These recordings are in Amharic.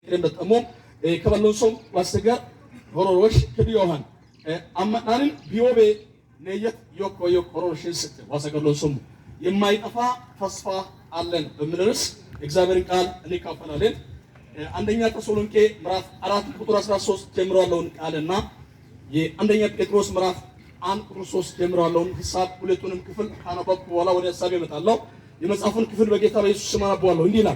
كريمة كبلوسهم واستجا هروش كبيوهن أما بيوبي نيت يوك هروشين ستة واستجلوسهم يما يتفا تصفى علن بمدرس إخبارين قال نكافنا لين عندنا تسولون كي مرات أراد كتورة سراسوس جمرالون قالنا عندنا بيتروس مرات عن كروسوس جمرالون حساب كلتونم كفل أنا باب ولا ولا سبب مثلا يمسافون كفل بقيت على يسوع سمانا بوالو هندينا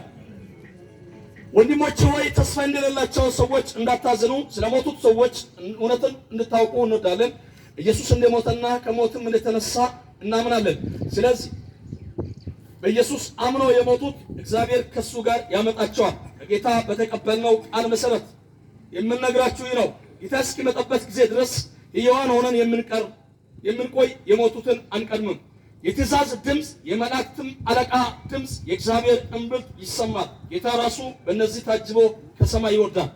ወንድሞቼ ሆይ ተስፋ እንደሌላቸው ሰዎች እንዳታዝኑ ስለሞቱት ሰዎች እውነትን እንድታውቁ እንወዳለን ኢየሱስ እንደሞተና ከሞትም እንደተነሳ እናምናለን ስለዚህ በኢየሱስ አምነው የሞቱት እግዚአብሔር ከሱ ጋር ያመጣቸዋል ከጌታ በተቀበልነው ቃል መሰረት የምንነግራችሁ ነው ጌታ እስኪመጣበት ጊዜ ድረስ ሕያዋን ሆነን የምንቆይ የሞቱትን አንቀድምም የትእዛዝ ድምጽ የመላእክትም አለቃ ድምጽ የእግዚአብሔር እምብልት ይሰማል ጌታ ራሱ በእነዚህ ታጅቦ ከሰማይ ይወርዳል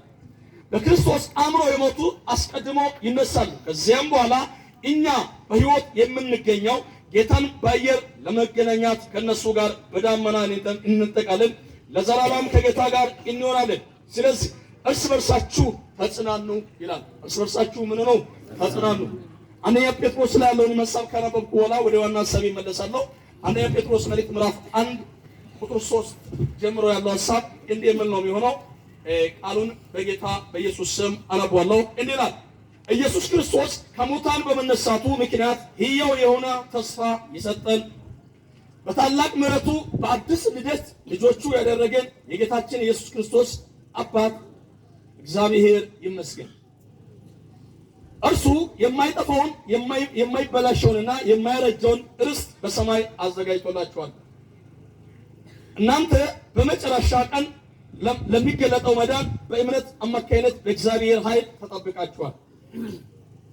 በክርስቶስ አምኖ የሞቱ አስቀድሞ ይነሳሉ ከዚያም በኋላ እኛ በሕይወት የምንገኘው ጌታን በአየር ለመገናኘት ከነሱ ጋር በዳመና እንጠቃለን ለዘላለም ከጌታ ጋር እንኖራለን ስለዚህ እርስ በርሳችሁ ተጽናኑ ይላል እርስ በርሳችሁ ምን ነው ተጽናኑ አንደኛ ጴጥሮስ ላይ ያለውን መጽሐፍ ካነበብኩ በኋላ ወደ ዋና ሐሳብ ይመለሳለሁ አንደኛ ጴጥሮስ መልእክት ምዕራፍ 1 ቁጥር 3 ጀምሮ ያለው ሐሳብ እንዲህ የሚል ነው የሚሆነው ቃሉን በጌታ በኢየሱስ ስም አነባለሁ እንዲህ ይላል ኢየሱስ ክርስቶስ ከሙታን በመነሳቱ ምክንያት ሕያው የሆነ ተስፋ ይሰጠን በታላቅ ምሕረቱ በአዲስ ልደት ልጆቹ ያደረገን የጌታችን ኢየሱስ ክርስቶስ አባት እግዚአብሔር ይመስገን እርሱ የማይጠፋውን የማይበላሸውንና የማይረጀውን ርስት በሰማይ አዘጋጅቶላችኋል እናንተ በመጨረሻ ቀን ለሚገለጠው መዳን በእምነት አማካይነት በእግዚአብሔር ኃይል ተጠብቃችኋል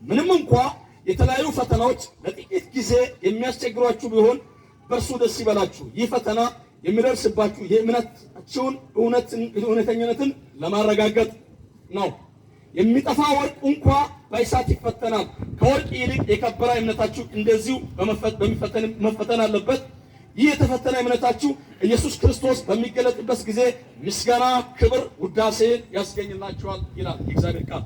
ምንም እንኳን የተለያዩ ፈተናዎች ለጥቂት ጊዜ የሚያስቸግሯችሁ ቢሆን በእርሱ ደስ ይበላችሁ ይህ ፈተና የሚደርስባችሁ የእምነታችሁን እውነተኝነትን ለማረጋገጥ ነው የሚጠፋ ወርቅ እንኳን በእሳት ይፈተናል ከወርቅ ይልቅ የከበረ እምነታችሁ እንደዚሁ መፈተን አለበት ይህ የተፈተነ እምነታችሁ ኢየሱስ ክርስቶስ በሚገለጥበት ጊዜ ምስጋና ክብር ውዳሴ ያስገኝላችኋል ይላል እግዚአብሔር ቃል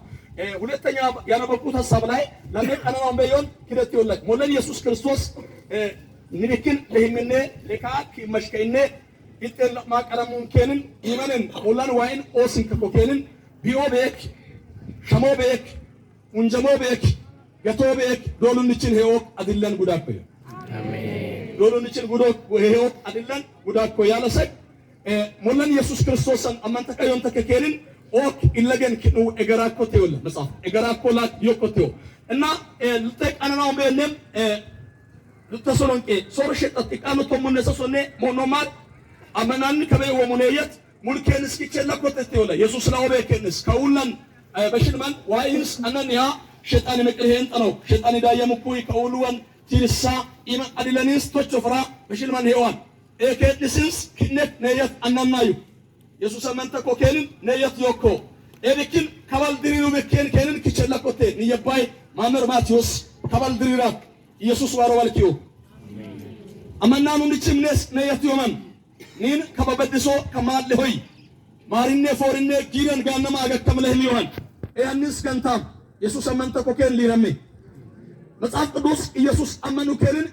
ሁለተኛ ያነበብኩት ሐሳብ ላይ ለመቀናናው በዮን ክደት ይወለቅ ሞለን ኢየሱስ ክርስቶስ ንሪክን ለህምኔ ለካክ መሽከይኔ ይጥል ማቀረሙን ከንን ይመንን ሞላን ዋይን ኦስን ከኮከንን ቢኦቤክ ሸሞቤክ unjamobeek gatobeek dolunnichen heok adillan gudakko amen dolunnichen gudok heok adillan gudakko yalasek mollan yesus kristosan amanta kayon takekelin ok illagen kinu egarakko teolla መጽሐፍ egarakko lat yokoteo እና ልተቀናናው በእነም ልተሰሎንቄ ሶርሽጣት ቃሉ ተሙነሰሶኔ ሞኖማት አመናን ከበይ ወሙነየት ሙልከን እስኪቸለኮት teolla yesus laobekenስ ከውላን በሽልማን ዋይንስ አናንያ ሸጣን መቅርሄን ጠነው ሸጣን ዳየምኩይ ከውሉን ቲርሳ ኢማ አድለኒስ ተቾፍራ በሽልማን ሄዋን ኤኬድስንስ ክነት ነየት አናናዩ ኢየሱስ አመንተ ኮኬልን ነየት ዮኮ ኤብኪን ከባል ድሪሩ በከን ከንን ክቸላኮቴ ንየባይ ማመር ማቴዎስ ከባል ድሪራ ኢየሱስ ዋሮዋልኪዮ አመናኑ ንችምነስ ነየት ዮማን ኒን ከበበድሶ ከማል ሆይ ማሪኔ ፎርኔ ጊረን ጋነማ አገከምለህ ሊሆን ያንስ ከንታም ኢየሱስ አመንተ ኮከን ሊረሜ መጽሐፍ ቅዱስ ኢየሱስ አመኑ ከልን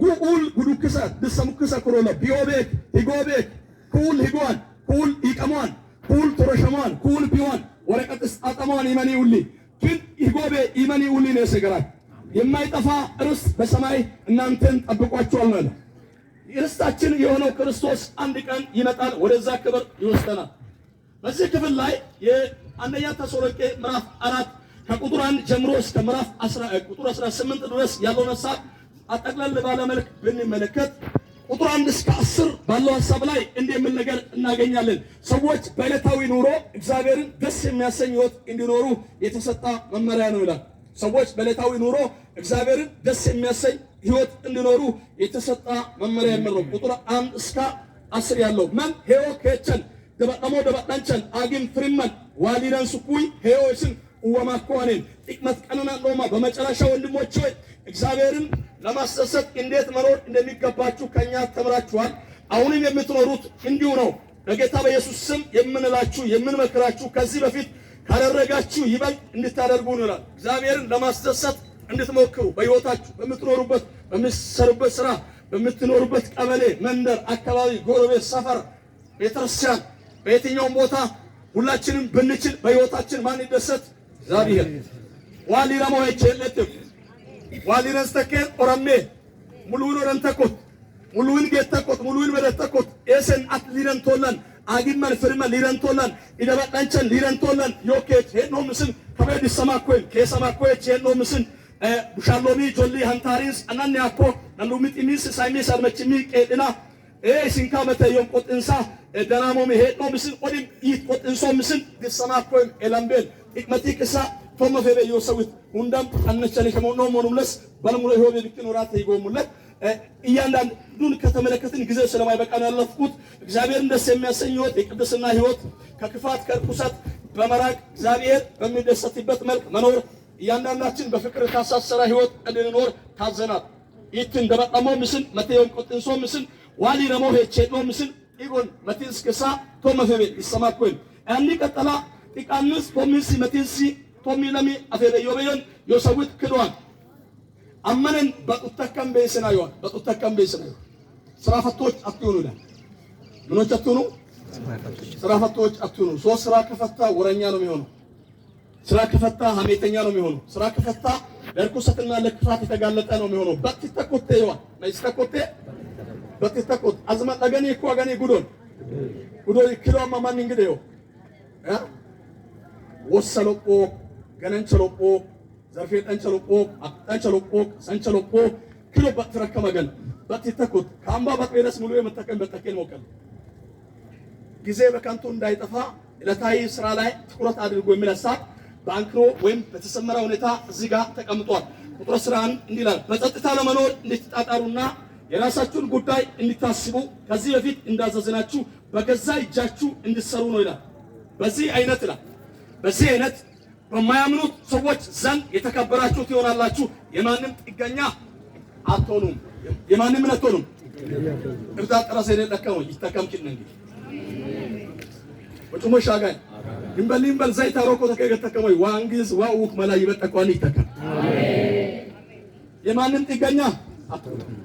ጉኡል ጉዱክሰ ደሰሙክሰ ኮሮላ ቢኦቤክ ሂጎቤክ ኩል ሂጓን ኩል ይቀማን ኩል ተረሸማን ኩል ቢዋን ወረቀትስ አጠማን ይመኒውሊ ግን ሂጎቤ ይመኒውሊ ነው ሰገራት የማይጠፋ ርስ በሰማይ እናንተን ጠብቋቸዋል ማለት ርስታችን የሆነው ክርስቶስ አንድ ቀን ይመጣል ወደዛ ክብር ይወስደናል በዚህ ክፍል ላይ የአንደኛ ተሰሎንቄ ምዕራፍ 4 ከቁጥር 1 ጀምሮ እስከ ምዕራፍ 10 ቁጥር 18 ድረስ ያለው ሐሳብ አጠቅላላ ባለ መልክ ብንመለከት ቁጥር 1 እስከ 10 ባለው ሐሳብ ላይ እንደምን ነገር እናገኛለን ሰዎች በዕለታዊ ኑሮ እግዚአብሔርን ደስ የሚያሰኝ ሕይወት እንዲኖሩ የተሰጣ መመሪያ ነው ይላል ሰዎች በዕለታዊ ኑሮ እግዚአብሔርን ደስ የሚያሰኝ ሕይወት እንዲኖሩ የተሰጣ መመሪያ ነው ቁጥር 1 እስከ 10 ያለው ማን ሄኦ ከቸን ደባዳንቸን አግን ፍሪማን ዋሊዳን ሱኩይ ሄኦስን ወማኮኔን ጥቅመት ቀነና ሎማ በመጨረሻ ወንድሞች ሆይ እግዚአብሔርን ለማስደሰት እንዴት መኖር እንደሚገባችሁ ከኛ ተምራችኋል አሁንም የምትኖሩት እንዲሁ ነው በጌታ በኢየሱስ ስም የምንላችሁ የምንመክራችሁ ከዚህ በፊት ካደረጋችሁ ይበልጥ እንድታደርጉ ነው። እግዚአብሔርን ለማስደሰት እንድትሞክሩ በሕይወታችሁ በምትኖሩበት በምትሰሩበት ስራ በምትኖሩበት ቀበሌ፣ መንደር፣ አካባቢ፣ ጎረቤት፣ ሰፈር፣ ቤተክርስቲያን በየትኛውም ቦታ ሁላችንም ብንችል በሕይወታችን ማን ይደሰት? እግዚአብሔር። ዋሊራሞ ሄቸለትም ዋሊረስተከን ኦራሜ ሙሉውን ወረንተኮት ሙሉውን ጌተኮት ሙሉውን በደተኮት ኤሰን አት ሊረንቶላን አግመን ፍርመ ሊረንቶላን ኢደባጣንቸን ሊረንቶላን ዮኬት ሄኖ ምስል ከበድ ሰማኮን ከሰማኮች ሄኖ ምስል ቡሻሎሚ ጆሊ ሃንታሪስ አናን ያኮ ናሉሚት ኢሚስ ሳይሜስ አርመችሚ ቄድና ሲንካ መተዮም ቆጥንሳ ደናሞ ሄኖ ምስል ኦዲም ይት ቆጥንሶ ምስል ዲሰማኮን ኤላምቤል ኢክመቲክሳ ቶመፈበ yoosawit hundam annachane ከመሆኑ ሞኑለስ ባለሙሉ ይሆን ቢክኖራት ይጎሙለት እያንዳንዱን ከተመለከትን ጊዜ ስለማይበቃን ያለፍኩት እግዚአብሔርን ደስ የሚያሰኝ ሕይወት የቅድስና ሕይወት ከክፋት ከርኩሰት በመራቅ እግዚአብሔር በሚደሰትበት መልክ መኖር እያንዳንዳችን በፍቅር ታሳሰረ ሕይወት እንድንኖር ታዘናል። ይትን ደበጣሞ ምስል መተየም ቆጥንሶ ምስል ዋሊ ረሞ ሄቼዶ ምስል ኢጎን መቲንስ ከሳ ቶመፈበ ይሰማኮን አንዲ ቀጠላ ጢቃንስ ቶሚስ መቲንሲ ቶሚ ለሚ አፈበ ዮበዮን ዮሰውት ክዷን አመነን በቁተከም በስናዩ በቁተከም በስናዩ ስራ ፈቶች አትሁኑ ይላል። ምኖች አትሁኑ? ስራ ፈቶች አትሁኑ። ሶስት ስራ ከፈታ ወረኛ ነው የሚሆነው። ስራ ከፈታ ሐሜተኛ ነው የሚሆነው። ስራ ከፈታ ለርኩሰትና ለክፋት የተጋለጠ ነው የሚሆነው። በትተቆቴ ይዋል ማይስተቆቴ በትተቆት አዝማ ለገኔ እኮ አገኔ ጉዶን ይክሏማ ማን እንግዲህ ወሰሎቆ ገነንቸሎቆ ዘርፌ ጠንቸሎቆ አጠንቸሎቆ ሰንቸሎቆ ክሎ በትረከመገን በትተቆት ካምባ በጥሬስ ሙሉ የመተከን በተከን ሞከል ጊዜ በከንቱ እንዳይጠፋ ለታይ ስራ ላይ ትኩረት አድርጎ የሚለሳ ባንክሮ ወይም በተሰመረ ሁኔታ እዚህ ጋር ተቀምጧል። ቁጥር 11 እንዲላል በጸጥታ ለመኖር እንድትጣጣሩና የራሳችሁን ጉዳይ እንድታስቡ ከዚህ በፊት እንዳዘዝናችሁ በገዛ እጃችሁ እንድትሰሩ ነው ይላል። በዚህ አይነት በማያምኑት ሰዎች ዘንድ የተከበራችሁ ትሆናላችሁ። የማንም ጥገኛ አትሆኑም። የማንም አትሆኑም። እርዳታ ራስ የለከው ይተከምኪን እንግዲህ ወጭሞ ሻጋይ እንበል ዘይት አሮኮ ተከተከመይ ዋንግዝ ዋውክ መላ ይበጠቋን ይተከም አሜን። የማንም ጥገኛ አትሆኑም።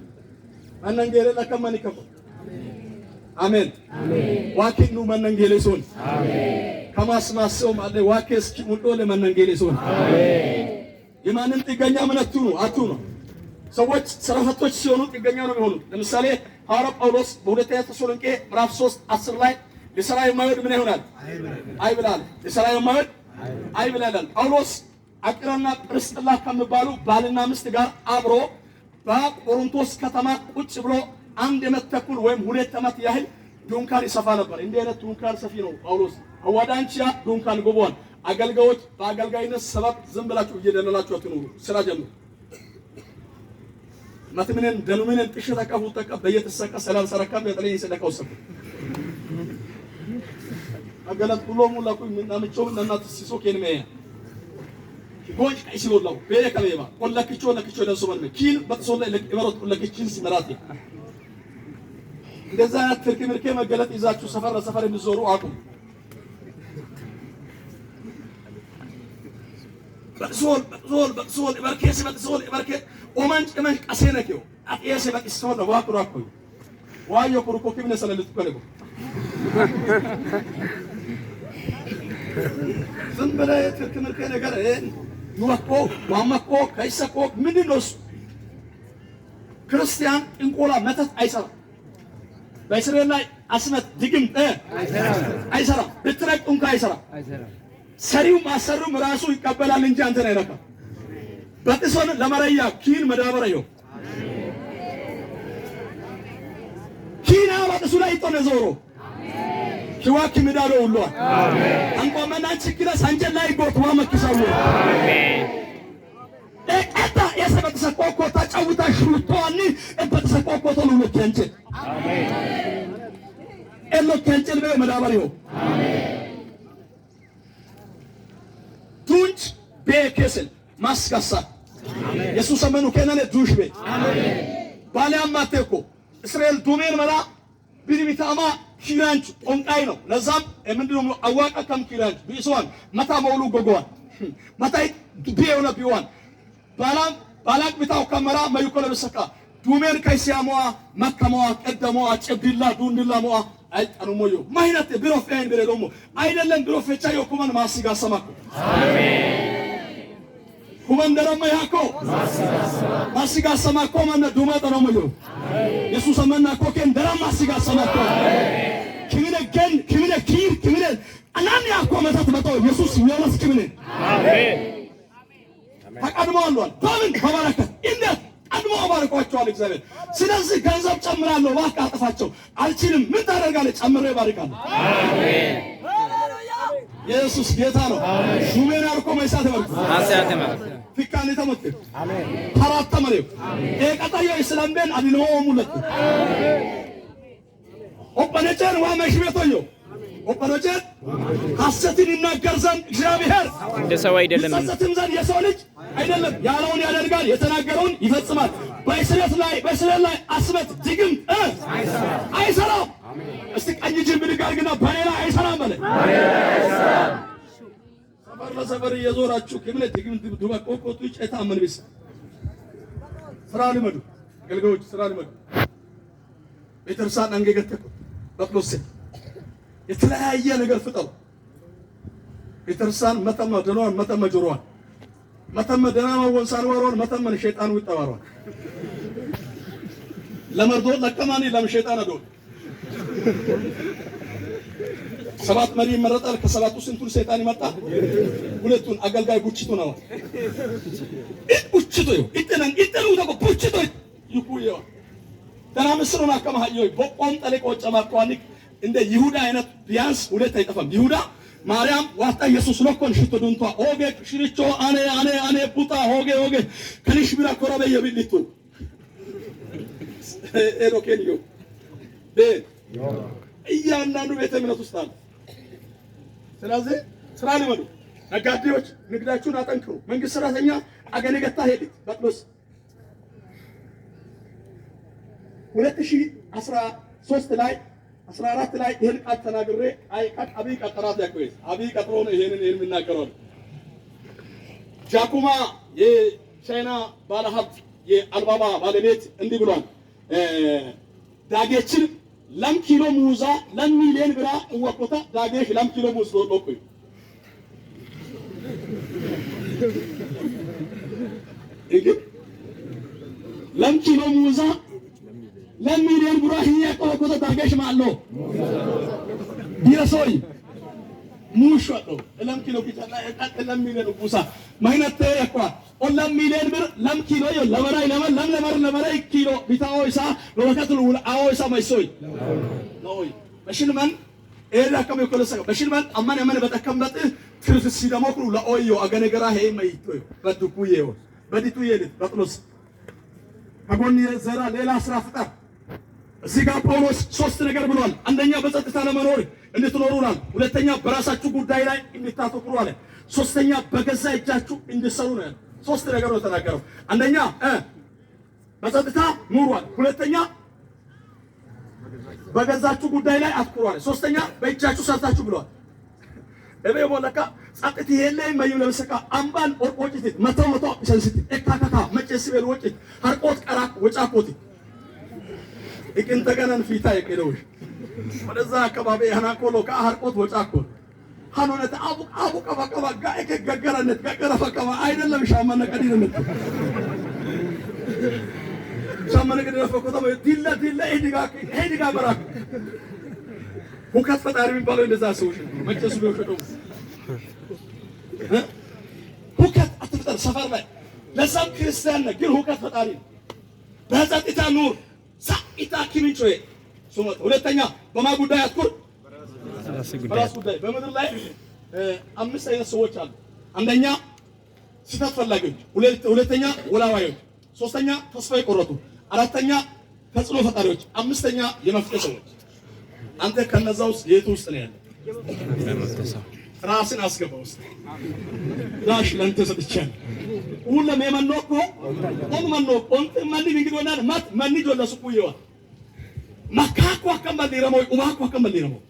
ማንንገለ ለከማን ይከም አሜን አሜን። ዋኪኑ ማንንገለ ሶን አሜን ከማስማሰው ማለት ዋኬስ ሙዶ ለማንንገለ ሶን አሜን። የማንም ጥገኛ ምን አትሁኑ። ሰዎች ስራ ፈቶች ሲሆኑ ጥገኛ ነው የሚሆኑት። ለምሳሌ ሐዋርያው ጳውሎስ በሁለተኛ ተሰሎንቄ ምዕራፍ 3:10 ላይ ለሥራ የማይወድ ምን ይሆናል? አይብላል። ለሥራ የማይወድ አይብላል። ጳውሎስ አቅራና ጵርስቅላ ከሚባሉ ባልና ሚስት ጋር አብሮ በቆሮንቶስ ከተማ ቁጭ ብሎ 1 ዓመት ተኩል ወይም 2 ዓመት ያህል ዱንካን ይሰፋ ነበር። እንዲህ አይነት ዱንካን ሰፊ ነው ጳውሎስ። አዋዳንቺያ ዱንካን ጎቧን አገልጋዮች በአገልጋይነት ሰበብ ዝም ብላችሁ እየደለላችሁ አትኑሩ። ስራ ጀምሩ። ማትምንን ደኑምን ጥሽ ተቀፉ ተቀበ በየተሰቀ ሰላም ሰረካም በተለይ ይሰደቀው ሰብ አገላት ሁሉም ሁላኩ ምናምቾ እናት ሲሶ ከነመ ጎጅ አይሲሎላው በየከለባ ወላክቾ ለክቾ ለሶመን መኪን በተሶለ ለቅበሮት ለክቺን ሲመራት እንደዛ ትርክ ምርኬ መገለጥ ይዛችሁ ሰፈር ለሰፈር እንድዞሩ አቁም። በሶል በርኬስ በሶል በርኬ ኦማንጭ መን ቀሰነከው አጥየሰ በቅሶ ነው ዋቁራኩ ዋዮ ኩርኮ ከብነ ሰለልት ኮለጎ ዝም ብለህ ትርክ ምርኬ ነገር ኑወቆ ዋማቆ ከይሰቆ ምንድን ነው? ክርስቲያን እንቆላ መተት አይሰራም። በእስራኤል ላይ አስመት ድግምት አይሰራም። ብትረቅ እንኳ አይሰራም። ሰሪው ማሰሩም ራሱ ይቀበላል እንጂ አንተን አይረካም። በጥሶን ለመረያ ኪን መዳበረዮ ኪና በጥሱ ላይ ይጦነ ዞሮ ኪዋክ ምዳዶ ሁሉ አሜን። አንቆመና ችግረ ሳንጀል ላይ ጎት ዋመክሳው አሜን። እቀጣ የሰበት ሰቆቆ ታጫውታ ሽሩቶኒ እበት ሰቆቆ ተሉሎ ከንቸ አሜን። ኤሎ ከንቸል በ መዳበረዮ አሜን። ቱንች በከሰል ማስካሳ አሜን። ኢየሱስ አመኑ ከነነ ዱሽ ቤ አሜን። ባለ አማቴኮ እስራኤል ዱሜን መላ ቢሪሚታማ ኪራንቹ ኦንቃይ ነው ለዛም ምንድነው አዋቃ ከም ኪራንቹ ቢሶን መታ መውሉ ጎጎዋን መታይ ቢዮና ቢዋን ባላቅ ቢታው ከመራ ማይኮለ በሰካ ዱሜን ከሲያሞአ መከሞአ ቀደሞአ ጨብዲላ ዱንድላ ሞአ አይጣኑሞዮ ማይናት ቢሮፌን ቢረዶሞ አይደለም ቢሮፌቻ የኩማን ማሲጋ ሰማኩ አሜን ኩማን ደረማ ያኮ ማሲጋ ሰማኮ ማነ ዱማ ጠኖሞዮ አሜን ኢየሱስ አመና ኮከን ደረማ ማሲጋ ሰማኮ አሜን ክምነ ኪር ክምነ አናን ያኮ መታት መጣው ኢየሱስ ይወላስ ክምነ አሜን ተቀድሞ አሏል በምን በበረከት እንዴት ቀድሞ ባርኳቸዋል እግዚአብሔር ስለዚህ ገንዘብ ጨምራለሁ ዋካ አጥፋቸው አልችልም ምን ታደርጋለህ ጨምሬ ባርካለሁ አሜን ኢየሱስ ጌታ ነው ሹሜን አርኮ መይሳተ ወርኩ አሳተ ማለት ፍቃኔ ተመት አሜን ተራተ ማለት አሜን ኤቀጣዮ እስላምቤን አዲኖ ሙለት አሜን ኦपनेचर ዋ መሽቤቶዮ ኦपनेचर ሐሰትን ይናገር ዘንድ እግዚአብሔር እንደ ሰው አይደለም ሐሰትን ዘንድ የሰው ልጅ አይደለም ያለውን ያደርጋል የተናገረውን ይፈጽማል በእስራኤል ላይ አስበት ድግም አይሰራም እስቲ ቀኝ እጅን ብድግ አድርግና በሌላ አይሰራም ማለት አይሰራም ሰፈር ለሰፈር እየዞራችሁ ክብለት ድግም ዱባ ቆቆቱ ጨታ ምን ቢስ ስራ ልመዱ አገልጋዮች ስራ ልመዱ ቤተርሳን አንገገተቁ በቅሎስ የተለያየ ነገር ፍጠሩ ቤተርሳን መተማ ደኗን መተማ ጆሮዋን መተማ ደናማ ወንሳን ወሮን መተማ ሸይጣን ይጣዋራል ለመርዶ ለከማኒ ለሸይጣን አዶ ሰባት መሪ ይመረጣል ከሰባቱ ስንቱን ሰይጣን ይመጣል ሁለቱን አገልጋይ ቡችቱ ነው ቡችቱ ይጥሉ ነው ቡችቱ ይኩዩ ደና መስሩና ከማሃዮ በቆም ጠለቆ ጨማቋኒክ እንደ ይሁዳ አይነት ቢያንስ ሁለት አይጠፋም ይሁዳ ማርያም ዋታ ኢየሱስ ለኮን ሽቶ ዱንቷ ኦጌ ሽሪቾ አኔ ቡጣ ኦጌ ከሊሽ ቢራ ኮራበ የብልቱ ኤሮኬንዮ እያንዳንዱ ቤተ እምነት ውስጥ አለ ስለዚህ ስራ ልመዱ ነጋዴዎች ንግዳችሁን አጠንክሩ መንግስት ሰራተኛ አገነገታ ሄድ በቅሎስ 2013 ላይ 14 ላይ ይሄን ቃል ተናግሬ አብይ ቀጠራት ያቆይ አብይ ቀጥሮ ነው ይሄንን የሚናገረው ጃኩማ የቻይና ባለሀብት የአልባባ ባለቤት እንዲህ ብሏል ዳጌችን ለም ኪሎ ሙዛ ለም ሚሊዮን ብራ ወቆታ ዳጌሽ ለም ኪሎ ሙዝ ሎቆይ እግ ለም ኪሎ ሙዛ ለም ሚሊዮን ብራ ሂያ ቆቆታ ዳጌሽ ማሎ ቢረሶይ ሙሽዋዶ ለም ኪሎ ቢታላ ለም ሚሊዮን ቡሳ ማይነተ ያቋ ለም ሚሊዮን ብር ለም ኪሎ ለበራይ ለበራይ ኪሎ ቢታው ኢሳ ለወከቱ አው ኢሳ ማይሶይ ኖይ በሽልማን ኤራ ከመ ኮለሰ በሽልማን አማን ያመነ በተከምበት ትርፍ ሲደሞክሩ ለኦዮ አገነገራ ሄይ ማይቶይ በዱኩዬው በዲቱዬ በጥሎስ አጎን የዘራ ሌላ ስራ ፍጠር እዚህ ጋር ጳውሎስ ሶስት ነገር ብሏል አንደኛ በጸጥታ ለመኖር እንድትኖሩናል ሁለተኛ በራሳችሁ ጉዳይ ላይ እንድታተኩሩ አለ ሶስተኛ በገዛ እጃችሁ እንድትሰሩ ነው ሶስት ነገር ነው ተናገረው አንደኛ በጸጥታ ኑሯል ሁለተኛ በገዛችሁ ጉዳይ ላይ አትኩሩ አለ ሶስተኛ በእጃችሁ ሰርታችሁ ብሏል እቤ ወለካ ጸጥታ የለይ ማዩ ለምሰካ አምባን ኦርቆጭት መተው ሰንስት እካካካ መጨስ ቤል ወጭት harqot qarak ወጫቆት እቅንተገነን ፊታ የቀደውሽ ወደዛ አካባቢ ያናቆሎ ከharqot ወጫቆት ሃኖነት አቡ ቀባቀባ ጋይከ ገገራነት ገገራፈቀባ አይደለም ሻማነ ቀዲነት ሻማነ ቀዲነፈቆታ ዲላ ሄዲጋ በራክ ሁከት ፈጣሪ የሚባለው እንደዛ ሰዎች መጨሱ ቢወሸደው ሁከት አትፍጠር ሰፈር ላይ ለዛም ክርስቲያን ነህ ግን ሁከት ፈጣሪ በጸጥታ ኑር ሳኢታ ኪሚንቾይ ሱመት ሁለተኛ በማጉዳይ አትኩር በራስ ጉዳይ በመድር ላይ አምስት አይነት ሰዎች አሉ አንደኛ ስህተት ፈላጊዎች ሁለተኛ ወላዋዮች ሶስተኛ ተስፋ የቆረጡ አራተኛ ተጽዕኖ ፈጣሪዎች አምስተኛ የመፍትሄ ሰዎች አንተ ከነዛ ውስጥ የቱ ውስጥ ነው ያለው ራስን አስገባው ውስጥ ዳሽ ለንተ ሰጥቻለሁ ሁሉም የመኖኮ ማን ቢንግዶና ማት ማን ጆለሱ ኩየዋ makako akambal diramo ubako akambal diramo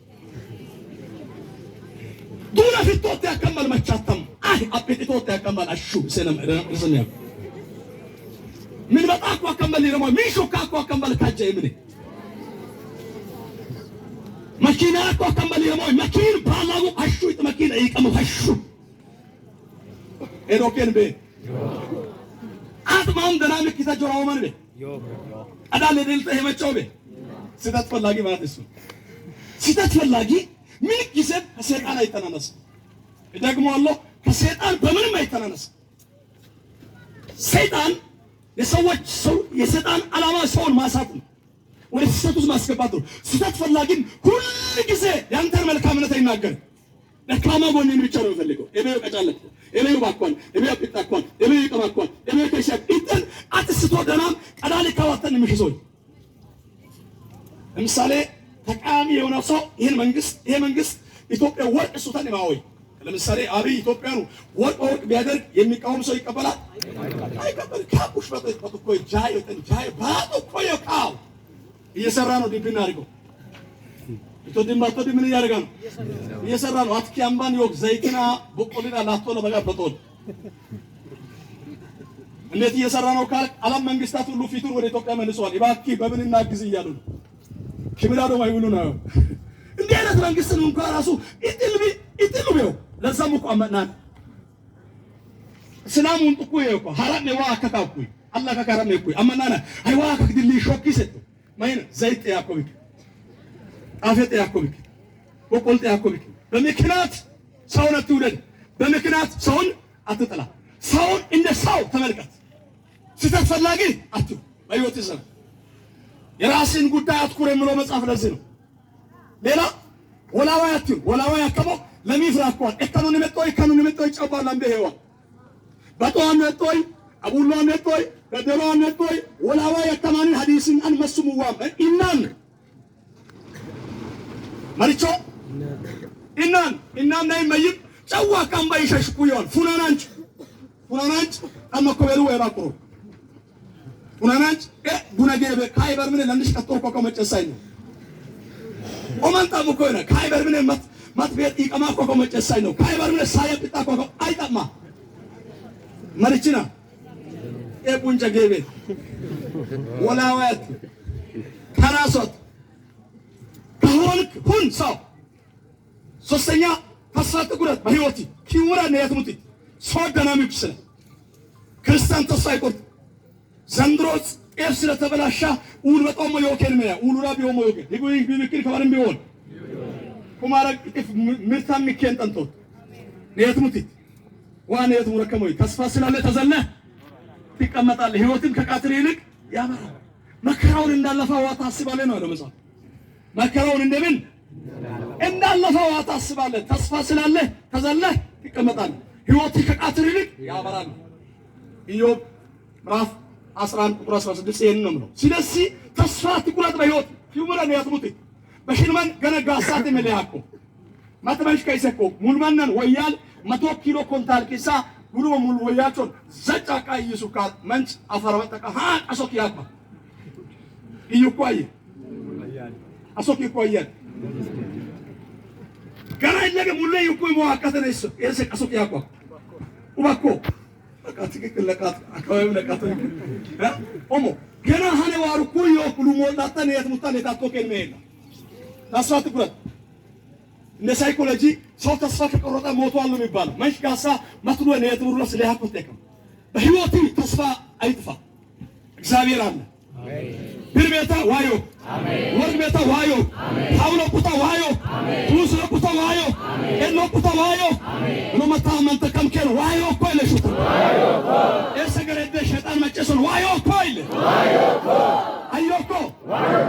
duna fitote akambal machatam appetitote akambal ashu senam resanya min batako akambal diramo min shokako akambal kajemne makina ko akambal diramo makin balagu ashu it makina ikamu ashu eroken be atmam dynamic kita joraw manbe adale delte hemachobe ሲታት ፈላጊ ማለት እሱ ሲታት ፈላጊ ምን ጊዜም ከሰይጣን አይተናነስ ደግሞ አላህ ከሰይጣን በምንም አይተናነስ ሰይጣን የሰይጣን ዓላማ ሰውን ማሳት ነው ወደ ሲታት ውስጥ ማስገባት ነው ሲታት ፈላጊም ሁሉ ጊዜ ያንተን መልካምነት አይናገርም ደካማ ጎንን ብቻ ነው የሚፈልገው እቤው ቀጫለት እቤው ባኳን እቤው ፒጣኳን እቤው ይቀማኳን እቤው ከሸክ እንትን አትስቶ ደናም ቀዳሊ ካዋተን ምሽሶይ ለምሳሌ ተቃሚ የሆነ ሰው ይሄ መንግስት ኢትዮጵያ ወርቅ ሱታን ማወይ ለምሳሌ አብይ ኢትዮጵያኑ ወርቅ ቢያደርግ የሚቃወም ሰው ይቀበላል አይቀበል ካፑሽ በተቆ ጃይ ባዶ ኮዮ ካው እየሰራ ነው ዲብና አድርገው ምን ያደርጋ ነው እየሰራ ነው አትኪ አምባን ይወቅ ዘይትና በቆሊና ላቶ ነው በጋበጦል እንዴት እየሰራ ነው ካል ዓለም መንግስታት ሁሉ ፊቱን ወደ ኢትዮጵያ መልሰዋል ይባኪ በምንና ግዝ እያሉ ነው ክብራዶ ማይውሉ ነው እንዴ አይነት መንግስት ነው እንኳን ራሱ ኢጥልቢው ለዛም እኮ አመናን ሰላሙን ጥቁ ይኮ ሐራም ነው አከካኩ አላህ ከካራም ነው አመናና አይዋ ከግድሊ ሾኪሰት ማይነ ዘይት ያኮብክ አፈጥ ያኮብክ ወቆልጥ ያኮብክ በመክናት ሰውን አትውደድ በመክናት ሰውን አትጥላ ሰውን እንደ ሰው ተመልከት ስተፈላጊ አትዩ ባይወት ዘመን የራስን ጉዳይ አትኩር የሚለው መጽሐፍ ለዚህ ነው ሌላ ወላዋይ አከሞ ለሚፍራኳን እከኑን መጥቶይ ጨባላ እንደሄዋ በጧን መጥቶይ አቡላን መጥቶይ በደራን መጥቶይ ወላዋይ አከማን ሐዲስን አንመስሙዋ ኢናን ማሪቾ ኢናን ናይ መይብ ጨዋ ካምባ ይሸሽኩ ይሆን ፉናናንጭ አመኮበሩ ወራቆ ፉናናንጭ ቡናገበ ካይበር ምን ለንሽ ከተርኮ ከመጨሳይ ነው ኦማንታ ሙኮና ካይበር ምን ማትቤት ይቀማኮ ከመጨሳይ ነው ካይበር ምን ሳይጥጣ ኮ አይጣማ ማሪችና ኤቡንጨ ገበ ወላዋት ከራሶት ከሆንክ ሁን ሰው ሶስተኛ ተስፋት ጉረት በህይወት ኪውራ ነው ያትሙት ሶ ዳይናሚክስ ክርስቲያን ተስፋ ይቆርጥ ዘንድሮስ ኤርስ ለተበላሻ ኡል በጣም የወከል ነው ኡሉራ ቢሆን የወከል ይጉይ ቢብክል ከማንም ቢሆን ኩማራ ጥፍ ምርታም ሚከን ጠንቶ የትሙት ዋና የትሙረከመው ተስፋ ስላለ ተዘለ ትቀመጣለ ህይወትን ከቃትር ይልቅ ያበራ መከራውን እንዳለፈው ታስባለ ነው አለ መጽሐፍ መከራውን እንደምን እንዳለፈው ታስባለ ተስፋ ስላለ ተዘለ ትቀመጣለ ህይወት ከቃትር ይልቅ ያበራል ኢዮብ ምዕራፍ 11 ቁጥር 16 ይሄን ነው ነው ስለዚህ ተስፋ ትቁረጥ በህይወት ፊውመራን ያትሙት በሽልማን ገነጋሳት መለያቆ ማተማሽ ከይሰኮ ሙልማናን ወያል 100 ኪሎ ኮንታል ኪሳ ጉሉ ሙሉ ወያቾን ዘጫቃ ይሱካል መንጭ አፈራወጣ አሶክ ያቋ ይዩቋይ አሶክ ይቋይ ገና ይለገ ሙሉ ይቁይ ወአቀተነስ እርስ አሶክ ያቋ ኡባኮ አትክክል ለቃት አካባቢው ለቃት ኦሞ ገና ሀኔ ዋሩ ኩዮ ኩሉ ሞላታን የትሙታን የታቶከን መሄድ ተስፋ ትቁረጥ እንደ ሳይኮሎጂ ሰው ተስፋ ከቆረጠ ሞቷል ነው የሚባለው ማሽ ጋሳ ማትሩ ነው የትምሩስ ለያቆተከ በህይወቱ ተስፋ አይጥፋ እግዚአብሔር አለ አሜን ብርቤታ ዋዮ አሜን ወርቤታ ዋዮ አሜን ታውሎ ቁታ ዋዮ አሜን ቱስ ቁታ ዋዮ አሜን ኤሎ ቁታ ዋዮ አሜን ሮማታ መንተከምከን ዋዮ ኮይለሽ ዋዮ ኮ እሰገረደ ሸጣን መጨሰን ዋዮ ኮይል ዋዮ ኮ አዮኮ ዋዮ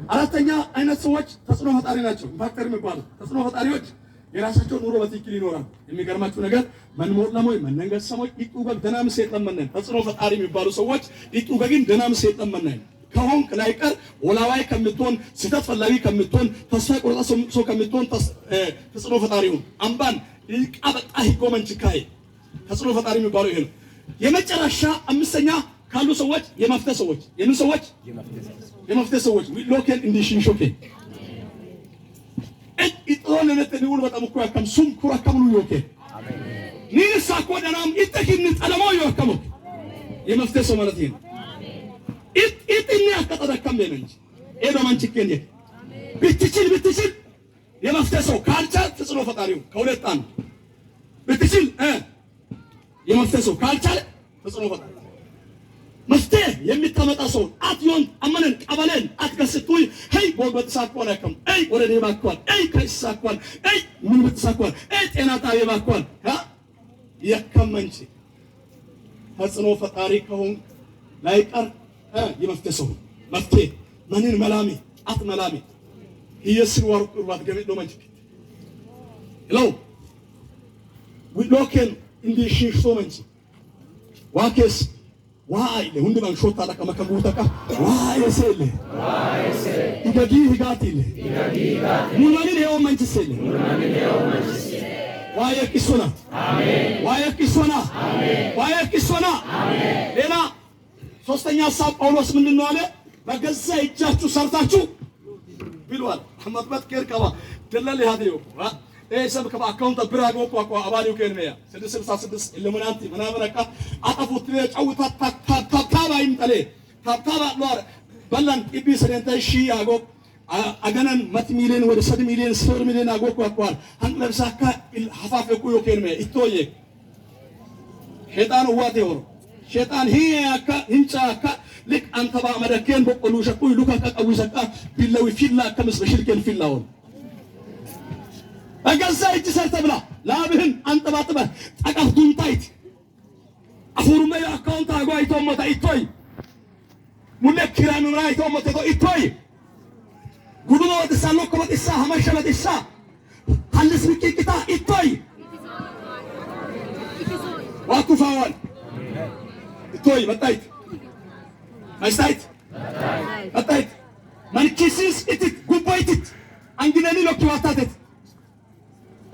አራተኛ አይነት ሰዎች ተጽዕኖ ፈጣሪ ናቸው ፋክተር የሚባሉ ተጽዕኖ ፈጣሪዎች የራሳቸው ኑሮ በትክክል ይኖራል የሚገርማችሁ ነገር መንሞር ለሞይ መንንገሰሞች ይጡበግ ደናም ሰይጣመነን ተጽዕኖ ፈጣሪ የሚባሉ ሰዎች ይጡበግን ደናም ሰይጣመነን ከሆንክ ላይቀር ወላዋይ ከምትሆን ሲተት ፈላጊ ከምትሆን ተስፋ ቆርጣ ሰው ከምትሆን ተጽዕኖ ፈጣሪው አምባን ይቃበጣ ይጎመንጭካይ ተጽዕኖ ፈጣሪ የሚባሉ ይሄ ነው የመጨረሻ አምስተኛ ካሉ ሰዎች የመፍትሄ ሰዎች የምን ሰዎች የመፍትሄ ሰዎች ሎኬል እንዲሽንሾኬ ኢጥሮን ለተኒውን በጣም እኮ ያከም ሱም ኩራ ከሙሉ ዮኬ ኒሳ ኮደናም ኢተኪን ጠለሞ ይወከሙ የመፍትሄ ሰው ማለት ይሄ ኢጥኒ አከተደከም በመንጂ ኤዶ ማንቺከኝ ብትችል የመፍትሄ ሰው ካልቻል ተጽዕኖ ፈጣሪው ከሁለት አንዱ ብትችል የመፍትሄ ሰው ካልቻል ተጽዕኖ ፈጣሪ መፍትሄ የሚታመጣ ሰው አትዮን አመነን ቀበለን አትከስቱይ ሄይ ጎልበት ሳቋን ያከም አይ ወረዴ ባቋን አይ ከይሳቋን አይ ምን ብትሳቋን አይ ጤናታ የባቋን ያከመንቺ ተጽዕኖ ፈጣሪ ከሆን ላይቀር የመፍትሄ ሰው መፍትሄ ማንን መላሚ አትመላሚ ኢየሱስ ወርቁ ወርባት ገበዶ መንቺ ሄሎ ዊሎኬን እንዲ ሽሽቶ መንቺ ዋኬስ ዋይ ለሁንድ ማን ሾታ ለካ መከቡተካ ዋይ ሰለ ይገዲ ይጋቲለ ሙላኒ ነው መንቺ ሰለ ዋይ ኪሶና አሜን ዋይ ኪሶና አሜን ሌላ ሶስተኛ ሐሳብ ጳውሎስ ምንድነው አለ በገዛ እጃችሁ ሰርታችሁ ቢሏል አመጥበት ከርከባ ደላል ያዲዮ ሰብ ከባ አካውንት ብራጎ ቋቋ አባሪው ከነያ 666 ኢሉሚናንቲ ምናምረካ አጠፉት ጫውታ ታታባ ይምጠለ ታታባ ሎር በላን ኢቢ ሰደንታ ሺ ያጎ አገናን መት ሚሊዮን ወደ 7 ሚሊዮን 4 ሚሊዮን አጎ ቋቋል አንለብሳካ ሐፋፍ እኮ ከነያ ኢቶዬ ሸይጣን ዋቴ ወሮ ሸይጣን ሂያካ እንጫካ ልክ አንተባ መደከን በቆሉ ሸቁ ሉካ ከቀዊሰቃ ቢለው ፊላ ከመስ በሽልከን ፊላው በገዛ እጅ ሰርተብላ ላብህን አንጠባጥበ ጠቃፍቱን ታይት አፉሩመ አካውንት አጓይቶ ሞታ ኢቶይ ሙለክራን ራይቶ ሞታ ኢቶይ ጉዱሞ ወደሳሎ ከመጥሳ ሐመሸበት ኢሳ ሐልስ ቢቂቂታ ኢቶይ ዋኩፋዋል ኢቶይ መጣይት ማስታይት ማንኪሲስ ኢት ጉባይት አንግነኒ ሎኪዋታቴት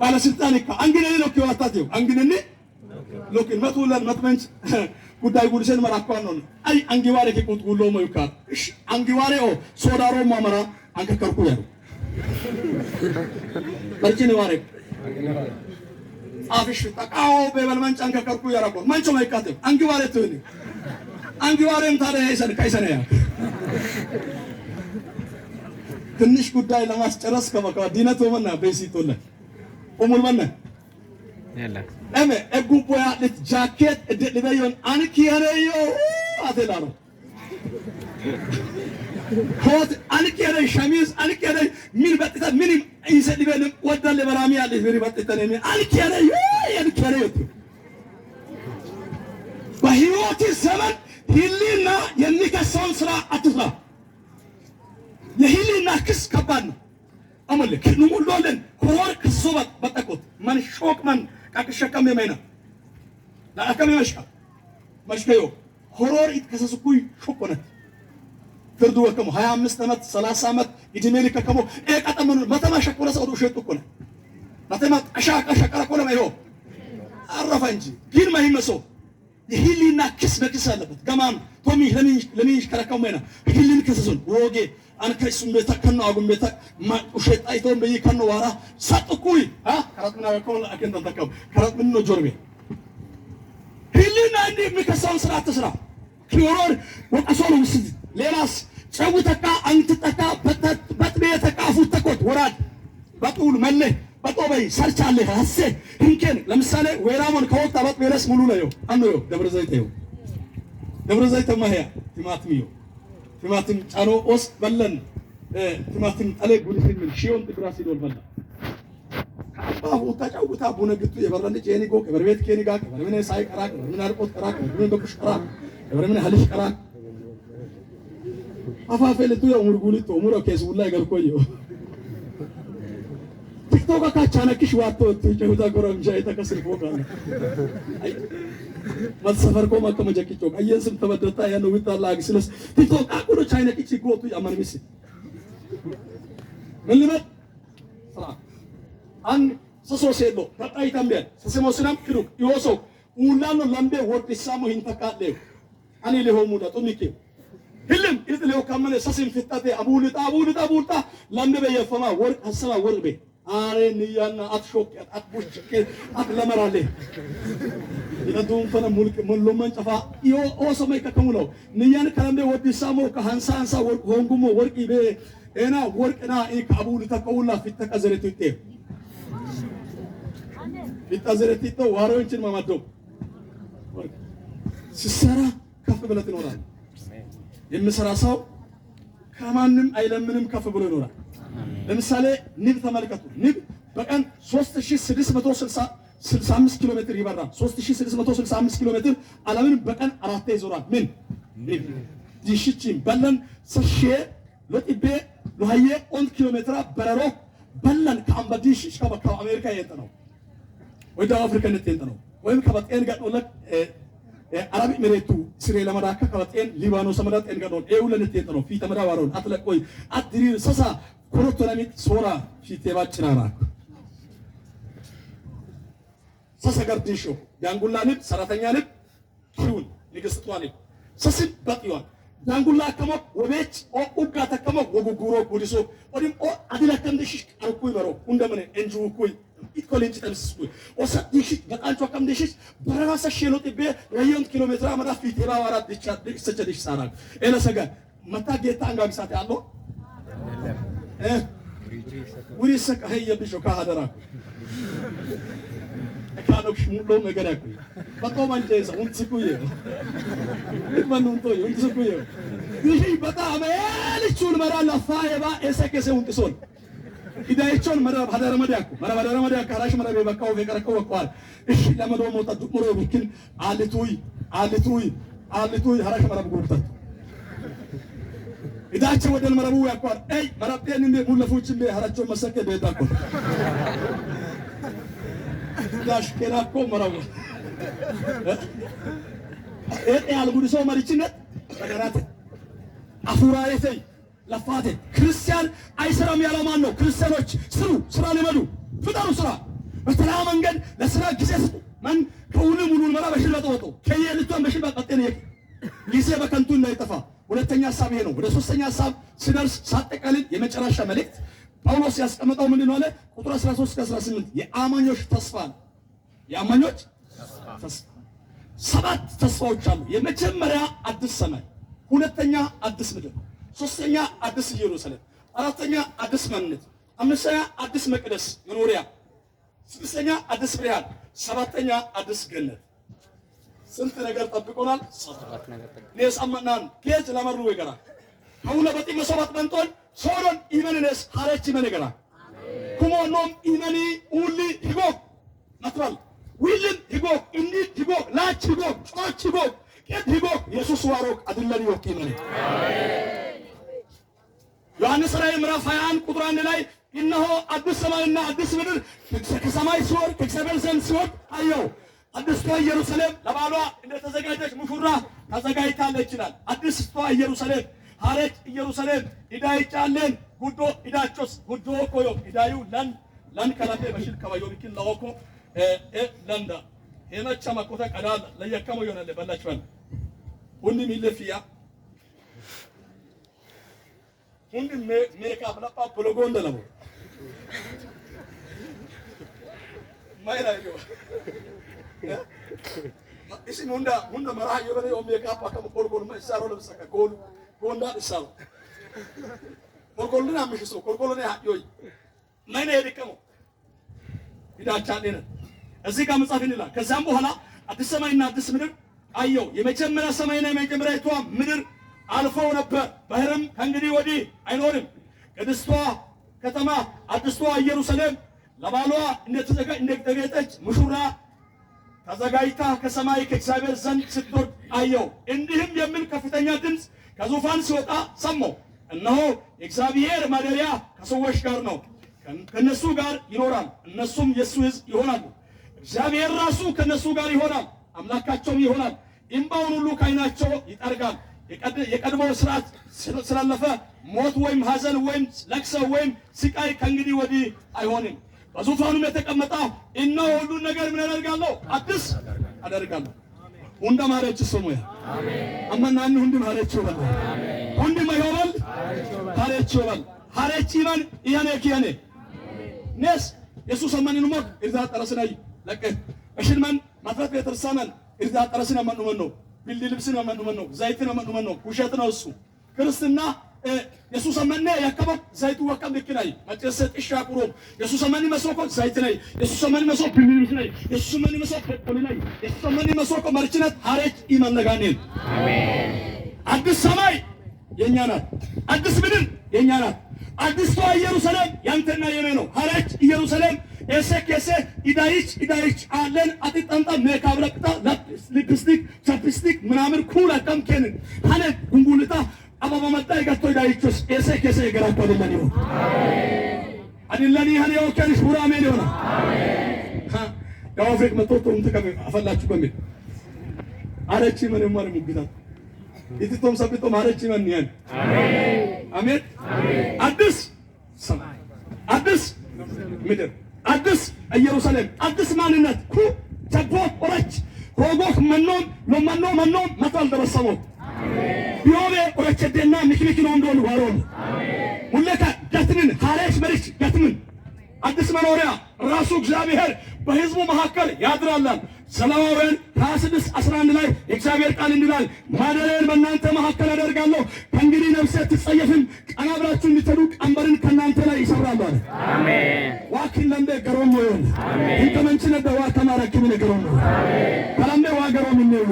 ባለስልጣንካ አንግነኒ ሎኪዋታቴው አንግነኒ ሎኪን መቱላን መጥመንች ጉዳይ ጉልሰን መራኳን ነው አይ አንጊዋሬ ከቁጥ ጉሎ ማዩካ እሺ አንጊዋሬኦ ሶዳሮ ማመራ አንከከርኩ ያሉ በርጂኒ ዋሬ አፍሽ ተቃው በበልመንጭ አንከከርኩ ያራቆ ማንቾ ማይካቴው አንጊዋሬ ትውኒ አንጊዋሬም ታዲያ ካይሰነ ያ ትንሽ ጉዳይ ለማስጨረስ ከመካ ዲነቶ መና በሲቶለ ኦሙል መና ያላ እጉቦያ ለት ጃኬት ለበዮን አንኪያረዮ አተላሮ ኮት አንኪያረ ሸሚዝ አንኪያረ ምን በጥታ ምን ይሰድበል ወዳለ በራሚ ያለ ቢሪ በጥታ ነው አንኪያረዮ አንኪያረዮ በህይወት ዘመን ህሊና የሚከሰውን ስራ አትስራ። የህሊና ክስ ከባድ ነው። አመለክ ንሙሎለን ኮር ክሶባት በጠቆት ማን ሾክ ማን ቃቅሸከም የማይና ለአከም መሽከዮ ሆሮር ይተከሰስኩይ ሾኮነ ፍርዱ ወከሙ 25 ዓመት 30 ዓመት ይድሜል ከከሙ ቀጠመኑ መተማ ሸኮረ ሰው ሸጡ ኮነ መተማ አሻቃ ኮለ ማይሆ አረፈ እንጂ ግን ማይመሶ የህሊና ክስ በክስ አለበት ገማን ቶሚ ለምን ከረከሙና ህሊን ክስሱን ወጌ አንከሱም በተከና አጉም በተ ማውሸጣይቶም በይከነ ዋራ ሰጥኩይ ከራጥና ኮል አከንተ ተከም ከራጥምን ነው ጆርቤ ህሊና እንዴ የሚከሳውን ስራ ተስራ ክሎሮር ወቀሶሉ ምስል ሌላስ ጨውተካ አንተተካ በጥቤተካ ፉተኮት ወራድ በጡል መለ በጦበይ ሰርቻለ ሐሰ እንከን ለምሳሌ ወይራሞን ከወጣ በጥቤለስ ሙሉ ነው አንዱ ደብረ ዘይት ማህያ ቲማቲም ጫኖ ኦስ በለን ቲማቲም ጠለ ጉልሽን ምን ሺዮን ጥራስ ይዶል በላ አባሁ ተጫውታ ቡነግቱ የበረን ጄኒ ጎ ከበርቤት ኬኒ ጋር ከበርምን ሳይ ቀራ ከበርምን አልቆት ቀራ ከበርምን በኩሽ ቀራ ከበርምን ሐልሽ ቀራ አፋፈለቱ የሙር ጉሊቶ ሙሮ ከሱ ላይ ገርኮዮ ቲክቶክ ካቻነክሽ ዋቶ ትጨውታ ጎረም ጃይ ተከስል ፎቃለ ማሰፈር ኮማ ከመጀክቾ አየንስም ተበደታ ያለው ዊታላ አግስለስ ቲክቶክ አቁሮ ቻይና ኪቺ ጎቱ ያማን ሚስ ምን ልበል ስራ አን ሰሶሴሎ ተጣይ ታምበ ሰሰሞስናም ክሩ ይወሶ ኡላኖ ላምቤ ወርድ ሳሙ ሂንተካለ أنا اللي هو مودا تونيكي هلم إذا لو كمان ساسين فتاة أبولتا لما بيفما ورق هسلا ورق بي آرين نيانا أتشوك أتبوشك أتلمر عليه إذا دوم فنا ملك ملومن شفا يو أو سمي كمولو نيان كلام ده ودي سامو كهانسا ورق هونغمو ورق بي أنا ورق أنا إيه أبولتا كولا فتاة كزرتوتي فتاة زرتيتو واروينشين ما مدوم سسرا كف بلاتين ورا የምሰራ ሰው ከማንም አይለምንም ከፍ ብሎ ይኖራል። ለምሳሌ ንብ ተመልከቱ። ንብ በቀን 3665 ኪሎ ሜትር ይበራል። 3665 ኪሎ ሜትር ዓለምን በቀን አራቴ ይዞራል። ምን ንብ ዲሽቺን በለን ሰሼ ለጥቤ ለሃየ 1 ኪሎ ሜትር በረሮ በለን ከአምባዲሽ እስከ አሜሪካ የጠነው ወይ ደቡብ አፍሪካ የጠነው ወይም ከበጤን ጋር ወለክ አረብ መሬቱ ስሬ ለማዳካ ከበጤን ሊባኖስ ሰመዳት እንገዶን ኤውለንት የጠነው ፊት ተመዳዋሮን አትለቆይ አድሪር ሰሳ ኮሮቶናሚት ሶራ ፊት የባጭራራ ሰሳ ጋርዲሾ ዳንጉላ ንብ ሰራተኛ ንብ ኪውን ንግስቷ ንብ ሰስብ በጥዋን ዳንጉላ ከመ ወቤች ኦኡጋ ተከመ ወጉጉሮ ጉዲሶ ኦዲም ኦ አድላከምደሽ አልኩይ በሮ እንደምን እንጁኩይ ኢኮሌንጅ ተምስኩይ ኦሳ ዲሽ በቃንቾ ከምደሽ በራሳ ሸሎ ጥቤ ረየን ኪሎ ሜትር አመዳ ፊት የባዋራ ዲቻ ዲክሰቸዲሽ ሳራ ኤለሰጋ መታ ጌታ አንጋቢሳት ያለው ውሪሰካ ሄየብሾ ካሃደራ ካኖክሽ ሙሎ ነገር ያኩ በጣም አንጀዛ ወንጽኩዬ ማንንቶይ ወንጽኩዬ ይሄ በጣም ኤልቹን መራላ ፋየባ ኤሰከሰ ወንጽሶን ኢዳይቾን መራብ ሀደረ መዳኩ መራብ መዳኩ አራሽ መራብ በቃው በቀረከው ወቋል እሺ ለመዶ ሞታ ዱሙሮ ቢክን አልቱይ አራሽ መራብ ጉርታት ኢዳቸው ወደል መራቡ ያቋል አይ መራብቴን እንደ ሙለፎችን በሐራቸው መሰከ በዳቆ ዳሽ ከናኮ መራቡ ያል ጉድሶ መሪችነት ተደራተ አፉራይተይ ለፋተ ክርስቲያን አይሰራም ያለው ማን ነው? ክርስቲያኖች ስራ ልመዱ፣ ፍጠሩ ስራ በተለያ መንገድ ለስራ ጊዜ ስጡ። ማን ከሁሉ ሙሉን መራ በሽልበጥ ወጡ ከየልቷን በሽልበጥ ቀጠነ ጊዜ በከንቱ እንዳይጠፋ። ሁለተኛ ሐሳብ ይሄ ነው። ወደ ሶስተኛ ሐሳብ ሲደርስ ሳጠቃልል የመጨረሻ መልእክት ጳውሎስ ያስቀመጠው ምንድነው አለ? ቁጥር 13 እስከ 18 የአማኞች ተስፋ ነው። የአማኞች ተስፋ ሰባት ተስፋዎች አሉ። የመጀመሪያ አዲስ ሰማይ፣ ሁለተኛ አዲስ ምድር፣ ሶስተኛ አዲስ ኢየሩሳሌም፣ አራተኛ አዲስ ማንነት፣ አምስተኛ አዲስ መቅደስ መኖሪያ፣ ስድስተኛ አዲስ ብርሃን፣ ሰባተኛ አዲስ ገነት። ስንት ነገር ጠብቆናል? ሰባት ነገር ጠብቆናል። ነሳማናን ጌጅ ለመሩ ይገራ አሁን በጥይ መሰባት መንጦን ሶሎን ኢመንነስ ሐረች ይመነገራ ኩሞኖም ኢመኒ ኡሊ ሂጎ ማትባል ዊልን ሂጎ እንዲ ሂጎ ላች ሂጎ ጮች ሂጎ ቄት ሂጎ ኢየሱስ ዋሮክ አድለኒ ወክ ይመነ ዮሐንስ ራእይ ምዕራፍ 21 ቁጥር 1 ላይ እነሆ አዲስ ሰማይና አዲስ ምድር ከሰማይ ሲወርድ ከእግዚአብሔር ዘንድ ሲወርድ አየሁ። አዲስቷ ኢየሩሳሌም ለባሏ እንደተዘጋጀች ሙሽራ ተዘጋጅታለች ይላል። አዲስቷ ኢየሩሳሌም ሐረች ኢየሩሳሌም ኢዳይጫለን ጉዶ ኢዳቾስ ጉዶ ኮዮ ኢዳዩ ለን ከላቴ በሽል ከባዮ ቢክል ለኦኮ ለንዳ ሄመቻ ማቆታ ቀዳል ለየከመ ይሆናል በላችኋል ሁንዲ ሚለፊያ ሁንዲ ሜካፕ ለጳ ብሎጎ እንደለው ማይራዮ እሺ ሁንዳ መራዮ በለ ሜካፕ አከም ቆልቆል ማይሳሮ ለብሰከ ጎል ጎንዳ ይሳሩ ቆልቆልና ምሽሶ ቆልቆልና ያዮይ ማይና የደከሙ ይዳቻኔነ እዚህ ጋር መጻፍ ይላል። ከዛም በኋላ አዲስ ሰማይና አዲስ ምድር አየው። የመጀመሪያ ሰማይና የመጀመሪያይቷ ምድር አልፈው ነበር፣ ባህርም ከእንግዲህ ወዲህ አይኖርም። ቅድስቷ ከተማ አዲስቷ ኢየሩሳሌም ለባሏ እንደተዘጋጀች ሙሽራ ተዘጋጅታ ከሰማይ ከእግዚአብሔር ዘንድ ስትወርድ አየው። እንዲህም የሚል ከፍተኛ ድምፅ ከዙፋን ሲወጣ ሰማሁ። እነሆ የእግዚአብሔር ማደሪያ ከሰዎች ጋር ነው፣ ከነሱ ጋር ይኖራል፣ እነሱም የሱ ሕዝብ ይሆናሉ። እግዚአብሔር ራሱ ከነሱ ጋር ይሆናል፣ አምላካቸውም ይሆናል። እንባውን ሁሉ ከዓይናቸው ይጠርጋል። የቀድሞው ስርዓት ስላለፈ ሞት ወይም ሐዘን ወይም ለቅሶ ወይም ስቃይ ከእንግዲህ ወዲህ አይሆንም። በዙፋኑም የተቀመጠው እነሆ ሁሉን ነገር ምን አደርጋለሁ? አዲስ አደርጋለሁ። ሁንዳ ማረች ሶሞያ አመናን ሁንድ ማረች ወላ ሁንድ ማይሆበል ማረች ወላ ማረች ይማን ያኔ ከያኔ ነስ ኢየሱስ አማንን ሞት እርዳ ጠረስናይ ለቀ እሽልማን ማፍራት ቤተርሳናል እርዳ ጠረስና ማንመን ነው ቢልዲ ልብስና ማንመን ነው ዘይትና ማንመን ነው ውሸት ነው እሱ ክርስትና ኢየሱስ አማን ያከበው ዘይቱ ወቀም ልክናይ ማጨሰት ይሻቁሮ ኢየሱስ አማን መስoko ዘይት ላይ ኢየሱስ አማን መስoko ቢልዲ ላይ ኢየሱስ አማን መስoko ቆልላይ ኢየሱስ አማን መስoko ማርችነት ሐረች ይመነጋኔል አሜን አዲስ ሰማይ የኛ ናት አዲስ ምድር የኛ ናት አዲስ ኢየሩሳሌም ያንተና የኔ ነው ሐረች ኢየሩሳሌም ኤሰከሰ ኢዳይች አለን አጥጣንጣ መካብረቅታ ሊፕስቲክ ቻፕስቲክ ምናምን ኩል አቀምከን ሐነ ጉንጉልታ አባባ መጣ ይገቶ ኢዳይችስ ኤሰከሰ ገራቶ አይደለም ነው አይደለም ሐነ ወከንሽ ቡራሜ ነው አሜን ያወፍቅ መጥቶ እንተከም አፈላችሁ በሚል ሐረች ምን ማር ሙግታት ኢትቶም ሰብቶ ሐረች ምን ያን አሜን አሜን አዲስ ሰማይ አዲስ ምድር አዲስ ኢየሩሳሌም አዲስ ማንነት ኩ ተቦ ኦረች ሆጎክ መኖም ለማኖ መጣል ደረሰሞ አሜን ቢሆነ ኦረች ደና ምክንያት ነው እንደሆነ ዋሮን አሜን ሁለካ ገትምን ሐረች በርች ገትምን አዲስ መኖሪያ ራሱ እግዚአብሔር በሕዝቡ መካከል ያድራል ዘሌዋውያን 26:11 ላይ የእግዚአብሔር ቃል እንዲላል ማደሪያን በእናንተ መካከል አደርጋለሁ ከእንግዲህ ነፍሴ አትጸየፍም ቀና ብላችሁ እንድትሄዱ ቀንበርን ከእናንተ ላይ ይሰብራሉ አለ አሜን ዋኪን ለምደ ገሮም ወዮን አሜን እንከመንችነ ደዋ ተማረክም ነገሮም አሜን ከለምደ ዋገሮም ነው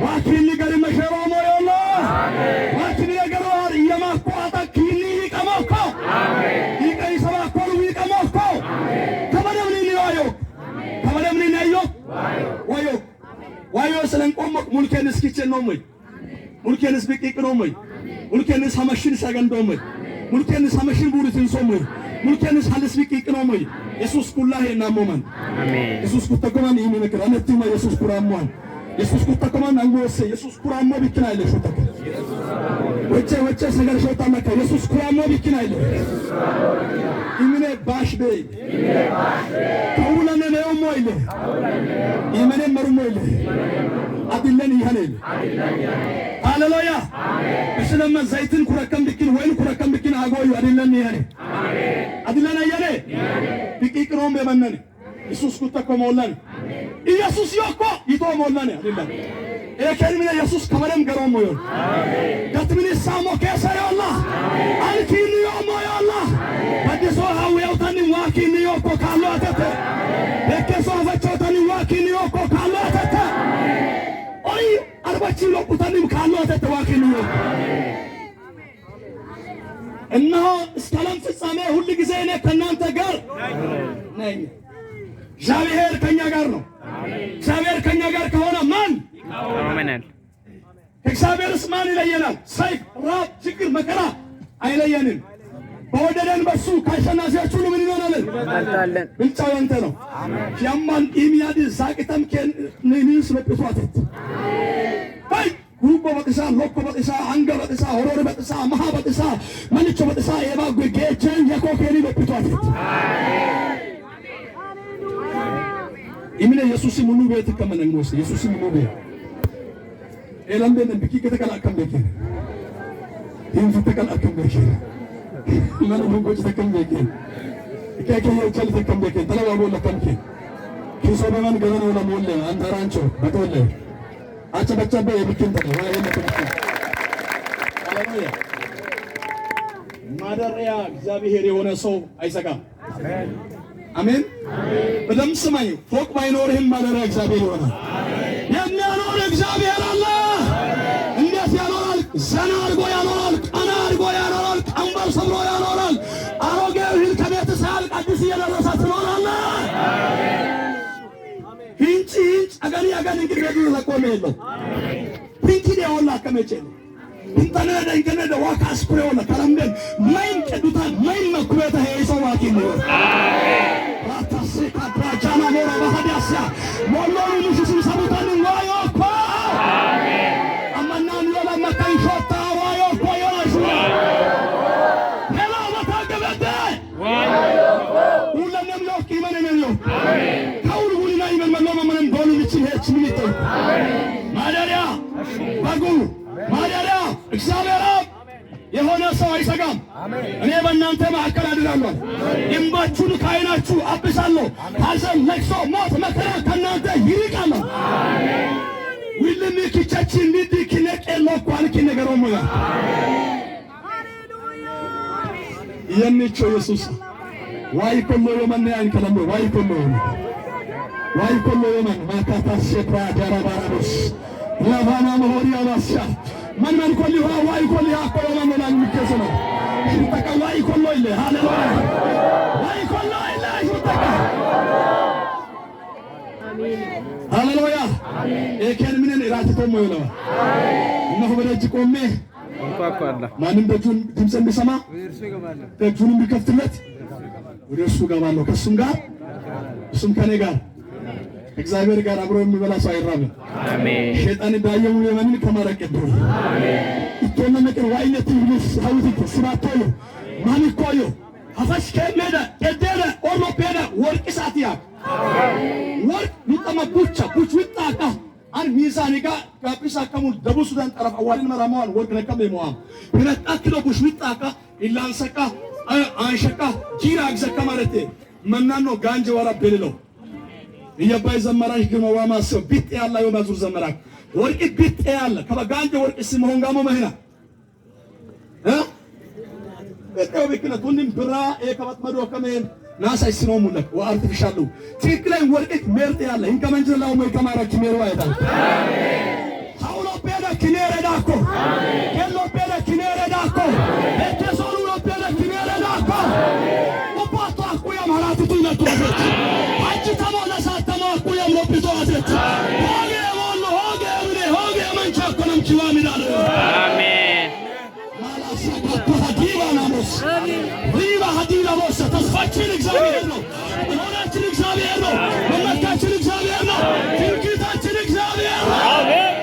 ዋኪን ገሪ መሸሮ ወዮላ አሜን ዋኪን ነገሮ ይማኮ አታኪኒ ይቀማኮ አሜን ይቀይ ሰባኮ ይቀማኮ አሜን ከመደብኒ ነው ከመደብኒ ነው ዋዮ ስለንቆም ሙልከንስ ኪችን ነው ወይ ሙልከንስ ቢቂቅ ነው ወይ ሙልከንስ ሐመሽን ሰገንዶ ወይ ሙልከንስ ሐመሽን ቡሪትን ሶም ወይ ሙልከንስ ሐልስ ቢቂቅ ነው ወይ ኢየሱስ ኩላህ እናሞማን አሜን ኢየሱስ ኩተኮማን ይመነከራ ነጥማ ኢየሱስ ኩራሟን ኢየሱስ ኩተኮማን አንጎስ ኢየሱስ ኩራሞ ቢክና አይለ ሾተከ ወጨ ሰገር ሾታመከ ኢየሱስ ኩራሞ ቢክና አይለ ይመነ ባሽቤ ከውላነ ነው ሞይለ ይመነ መርሞይለ አድለን ይሄነል ሃሌሉያ አሜን እስለማ ዘይትን ኩረከም ቢክን ወይን ኩረከም ቢክን አጎዩ አድለን ይሄነ አሜን አድለን ያለ ቢቂቅሮም በመነነ ኢየሱስ ኩተኮሞላን ኢየሱስ ይኮ ይቶሞላን አድለን ኤከልምነ ኢየሱስ ከመለም ገሮም ወዮን አሜን ገትምን ሳሞ ከሰዮላ አልኪን yomoyoላ በደሶ ሀውያውታን ዋኪን ይኮ ካሎ አተተ በከሶ አፈቾታን ዋኪን ይኮ ካሎ አተተ ኦይ አርባቺ ሎቁታን ካሎ አተተ ዋኪን ይኮ እነሆ እስከ ዓለም ፍጻሜ ሁሉ ጊዜ እኔ ከእናንተ ጋር ነኝ እግዚአብሔር ከኛ ጋር ነው አሜን እግዚአብሔር ከኛ ጋር ከሆነ ማን ይቃወመናል እግዚአብሔርስ ማን ይለየናል ሰይፍ ራብ ችግር መከራ አይለየንም በወደደን በሱ ካሸናፊዎች ሁሉ ምን ይሆናል እንበልጣለን ብልጫው ያንተ ነው አሜን ያማን ኢሚያድ ዛቅተም ከን ንንስ ለጥቷት አይ ጉቦ በጥሳ ሎኮ በጥሳ አንገ በጥሳ ሆሮር በጥሳ መሃ በጥሳ ማንቾ በጥሳ የባጉ ጌቸን የኮኬኒ ለጥቷት አሜን ኢሚነ ኢየሱስ ሙሉ ቤት ከመነን ነው ኢየሱስ ሙሉ ቤት ኤላምበን ቢቂ ከተከላከም ቤት ይሄን ተከላከም ቤት ማን ወንጎች ተከም ቤት ከከየ ቸል ተከም ቤት ተለዋቦ ለከምኪ ኪሶበማን ገበን ወላ ሞለ አንተራንቾ በተወለ አጨበጨበ የብኪን ተቀዋ የለከም ሃሌሉያ ማደሪያ እግዚአብሔር የሆነ ሰው አይሰጋም አሜን አሜን በደም ስማኝ ፎቅ ባይኖርህም ማደሪያ እግዚአብሔር ይሆናል የሚያኖር እግዚአብሔር አለ እንዴት ያኖራል ዘና አድርጎ ያኖራል ቀና አድርጎ ያኖራል ቀንበር ሰብሮ ያኖራል አሮጌው ይል ከቤት ሳያልቅ አዲስ እየደረሰ ትኖራለህ ሂንጭ አገኒ እንግዲህ ለቆመ የለው ሂንጭ ደውላ ከመቼ እንተነደ እንከነደ ዋካስ ኩሬውላ ከለምደን ማይን ቀዱታን ማይን መኩበታ ሄይሰው ዋኪን ነው ራታሴካ ብራጃና ሞራ ባሃዲያስያ ሞሎኒ ንሽስ ሰቡታን ዋዮኮ አሜን አማናን ዮላ መካን ሾታ ዋዮኮ ዮላሹ ሄላ ወታገበደ ዋዮኮ ሁለንም ሎኪ ማነንም ዮ አሜን ካውሉ ሁሉና ይመን መሎማ ማንም ጎሉ ምቺ ሄች ምንይተው አሜን ሰው አይሰጋም። እኔ በእናንተ መካከል አድራለሁ። እንባችሁን ከዓይናችሁ አብሳለሁ። ሐዘን፣ ለቅሶ፣ ሞት፣ መከራ ከእናንተ ይርቃል። ዊልሚ ኪቻቺ እንዲህ ኪነቄሎ ኳልኪ ነገሮ ሙያ የሚቸው ኢየሱስ ዋይ ኮሎ የመን ያን ከለሞ ዋይ ኮሎ የመን ማካታ ሸፕራ ዳራባራስ ለባና መሆሪያ ባሻ من كل هو واي كل يا كل ما من المكسنا شتك واي كل إله هاللويا واي كل إله شتك آمين هاللويا كان من الراتكم ولا إنه بدأتكم مه ما نبدون تمسن بسما تجون بكفتلت ورسوا قبالو كسونغا سونكانيغا እግዚአብሔር ጋር አብሮ የሚበላ ሰው አይራብም። አሜን። ሸይጣን ዳየሙ የማንን ከማረቀዱ አሜን። ኢቶና ነገር ዋይነት ይብስ ሀውት ስራቶሎ ማንኮዮ አፋሽ ከመዳ ከደረ ኦሎፔዳ ወርቅ ሳቲያ ወርቅ ሊጠማ ቡቻ ቡች ወጣቃ አን ሚዛኒጋ ጋብሳ ከሙ ደቡብ ሱዳን ጠረፍ አዋልን መራማዋን ወርቅ ነቀም ይሞአም ብለጣ ኪሎ ቡሽ ወጣቃ ኢላንሰቃ አንሸቃ ጂራ አግዘካ ማለት መናኖ ጋንጀ ወራ በልሎ ይያባይ ዘመራሽ ግርማ ዋማሰው ቢጥ ያላ የማዙር ዘመራክ ወርቅ ቢጥ ያላ ከበጋንጀ ወርቅ ሲሞን ጋሞ መህና በተው ቢክነ ቱንም ብራ ከባት መዶ ከመን ናሳይ ሲኖሙለክ ወአርቲፊሻሉ ትክክለኛ ወርቅ ምርጥ ያላ እንከመንጀላው ወይ ከማራክ ምርዋ አይታል አሜን ሀውሎ ፔዳ ኪኔሬ ዳኮ አሜን ኬሎ ፔዳ ኪኔሬ ዳኮ በተሶሉ ፔዳ ኪኔሬ ዳኮ ኦፓቶ አኩያ ማራቱ ቱነቱ አጂ ተሞላ ሳተማ አኩያ ሞፒቶ አዘት ሆጌ ሞሎ ሆጌ ምኔ ሆጌ መንቻኮንም ቺዋሚዳለ አሜን ማላሳካ ፖሃዲባ ናሞስ አሜን ሪባ ሀዲላ ሞስ ተስፋችን እግዚአብሔር ነው ሆናችን እግዚአብሔር ነው መመካችን እግዚአብሔር ነው ትምክህታችን እግዚአብሔር ነው አሜን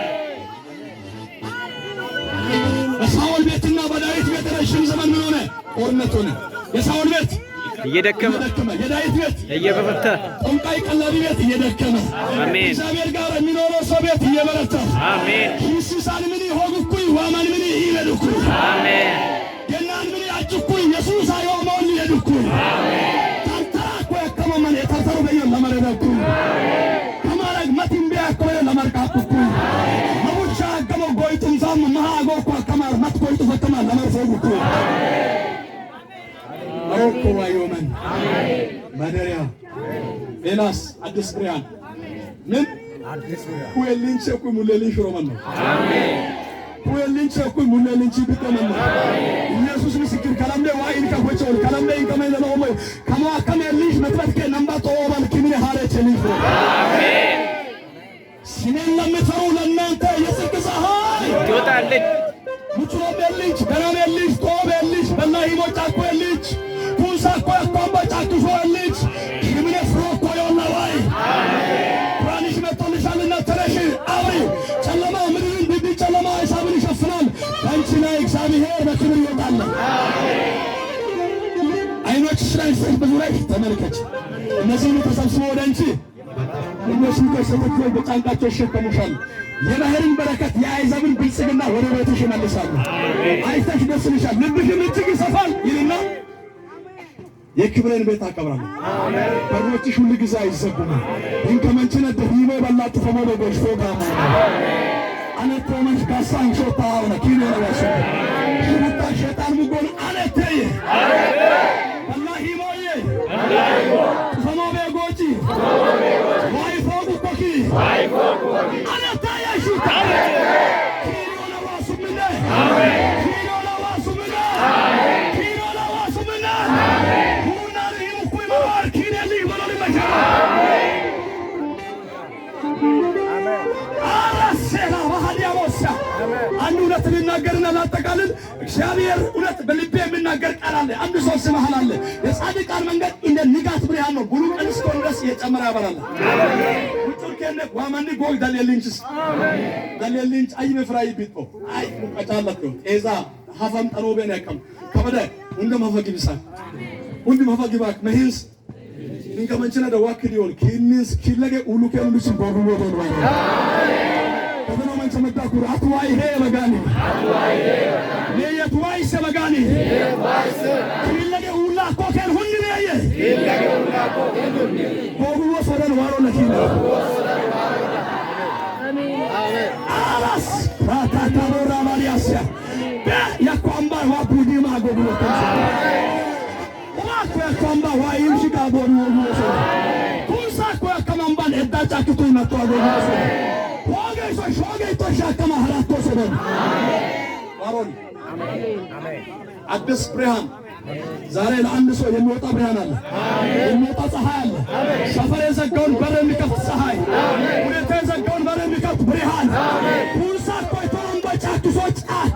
በሳኦል ቤትና በዳዊት ቤት ረጅም ዘመን ምን ሆነ ጦርነት ሆነ የሳኦል ቤት እየደከመ የዳዊት ቤት እየበረታ ጦንቃይ ቀላቢ ቤት እየደከመ አሜን እግዚአብሔር ጋር የሚኖረው ሰው ቤት እየበረታ አሜን ኢየሱስን ምን ይሆንኩኝ ዋማን ምን ይለድኩኝ አሜን ገናን ምን ያጭኩኝ ኢየሱስ አይሆን ይለድኩኝ አሜን ታንታኮ ያከመመን የታሰሩ በየን ለማረዳኩኝ አሜን ከማረግ ማቲም ቢያኮለ ለማርካኩኝ መቡቻ ገሞ ጎይቱን ዛም ማሃጎ ከማር ማትቆይቱ ፈተማ ለማርፈጉኝ አሜን አውቆ ዋዮመን አሜን ማደሪያ ሌላስ አዲስ ብሪያን ምን አዲስ ብሪያን ኩየሊንቸ ኩ ሙለሊን ሽሮማን ነው አሜን ኩየሊንቸ ኩ ሙለሊን ቺብተመን ነው አሜን ኢየሱስ ምስክር ከላምደ ዋይን ከወቸው ከላምደ ኢንከመን ነው ወይ ከማ ከመልሽ መጥበት ከነምባ ጦባል ኪሚነ ሃለች ልጅ አሜን ሲነን ለምትፈሩ ለእናንተ የጽድቅ ፀሐይ ትወጣለች ሙቹሮ በልጅ በራሜልጅ ጦበልጅ በላሂሞጫ ኮልጅ ኩንሳኮ ያቆምባጫ ኩሾልጅ ኪሚነ ፍሮኮ yollawai አሜን ቁርአንሽ መጥቶልሻልና ተረሽ አውሪ ጨለማ ምድርን ቢቢ ጨለማ ሂሳብን ይሸፍናል አንቺ ላይ እግዚአብሔር በክብር ይወጣል አሜን አይኖችሽ ላይ በዙሪያሽ ተመልከች እነዚህ ተሰብስበው ወደ አንቺ እነሱ ከሰዎች ላይ በጫንቃቸው ይሸከሙሻል የባህርን በረከት የአይዛብን ብልጽግና ወደ ቤትሽ ይመልሳሉ አይተሽ ደስ ይልሻል ልብሽም እጅግ ይሰፋል ይልና የክብርን ቤት አከብራለሁ አሜን በሮችሽ ሁሉ ጊዜ አይዘጉም እንከመንችነ ደህይሞ ባላቱ ፈሞዶ ጎሽፎጋ አሜን አነቶመሽ ካሳን ሾታውና ኪሎ ያሰ ሽታ ሸጣን ሙጎን አለተይ ወላሂ ሞዬ ፈሞቤ ጎጂ ዋይ ፎጉ ኮኪ አለተይ ሽታ ኪሎ ለዋሱ ምን አሜን ኪሎ ለዋሱ ምን አሜን ኪሎ ለዋሱ ምን አሜን አንድ እውነት ልናገርና ላጠቃልል እግዚአብሔር እውነት በልቤ የሚናገር ቃል አለ አንድ ሰው ስማሃል አለ የጻድቃን መንገድ እንደ ንጋት ብርሃን ነው ብሉ ቀን እስከሆነ ድረስ እየጨመረ ያበራል አሜን ውጡር ከነ ዋማኒ ጎግ ዳሌሊንችስ አሜን ዳሌሊንች አይ መፍራይ ቢጦ አይ ሙቀታለክ ኤዛ ሀፋም ጠሮቤን ያቀም ከበደ እንደ መፈግብሳ ሁሉ መፈግባክ መህንስ እንከመንችነ ደዋክል ይወል ኪኒስ ኪለገ ሁሉ ከሉስ ቦርቦ ዶር አሜን ከበነ መንቸ መጣኩ አትዋይ ሄ በጋኒ نيت وايس مغاني كيلغي ولا كوكل هني نيه بوغو وصدن وارو لكينا آلاس راتا تابورا مالياسيا يكو أمبار وابودي ما غوغو واكو يكو أمبار وايمشي كابورو كونسا كو يكو أمبار إدى جاكتو نتو غوغو شوغي تو شاكا مهاراتو سدن وارون አዲስ ብርሃን ዛሬ ለአንድ ሰው የሚወጣ ብርሃን አለ የሚወጣ ፀሐይ አለ ሰፈር የዘጋውን በር የሚከፍት ፀሐይ ሁኔታ የዘጋውን በር የሚከፍት ብርሃን ኩንሳ ኮይቶን በጫክሶ ጫክ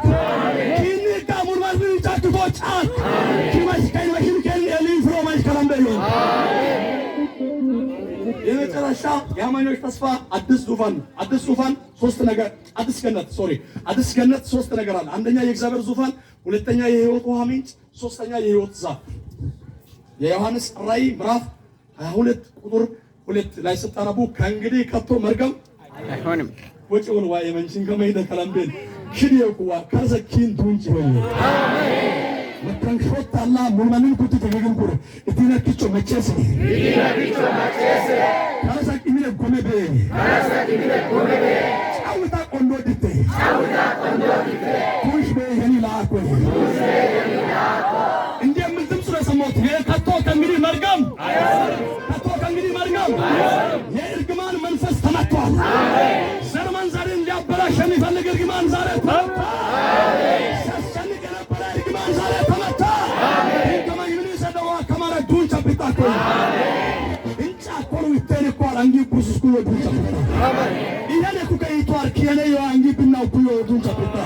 ኪኒ ጋሙን ማርቢ ጫክሶ ጫክ ኪማሽ ካይ ማሽን ከን ኤሊፍሮ ማሽ ካላምበዮ የመጨረሻ የአማኞች ተስፋ አዲስ ዙፋን ሶስት ነገር አዲስ ገነት ሶስት ነገር አለ አንደኛ የእግዚአብሔር ዙፋን ሁለተኛ የሕይወት ውሃ ምንጭ ሶስተኛ የሕይወት ዛፍ የዮሐንስ ራእይ ምዕራፍ 22 ቁጥር 2 ላይ ስታነቡ ከእንግዲህ ከቶ መርገም አይሆንም ወጪውን ዋይ መንሽን ከመይደ ከላምቤን ሽዲየኩዋ ከዘኪን ቱንጭ ሆይ አሜን መትራንሾት አላ ሙልማንን ኩት ተገገም ኩር እቲናክቾ መጨስ ካሳቂ ሚለ ጎመቤ ጫውታ ቆንዶ ድቴ ኩሽ በየኒ ላቆ እንደምን ድምጽ ነው ሰሞት ከቶ ከእንግዲህ መርገም የእርግማን መንፈስ ተመቷል ዘር መንዘርን ሊያበላሽ የሚፈልግ እርግማን ዛሬ ተመታ ሲያስጨንቅ የነበረ እርግማን ዛሬ ተመታ ከማን ምን ሰደዋ ከማራ ዱንቻ ቢጣቆ እንጫ ኮሩ ይተነኳል አንጊ ቡስስኩ ዱንቻ ቢጣ ይሄን ኩከይቷር ከኔ አንጊ ቢናው ኩዮ ዱንቻ ቢጣ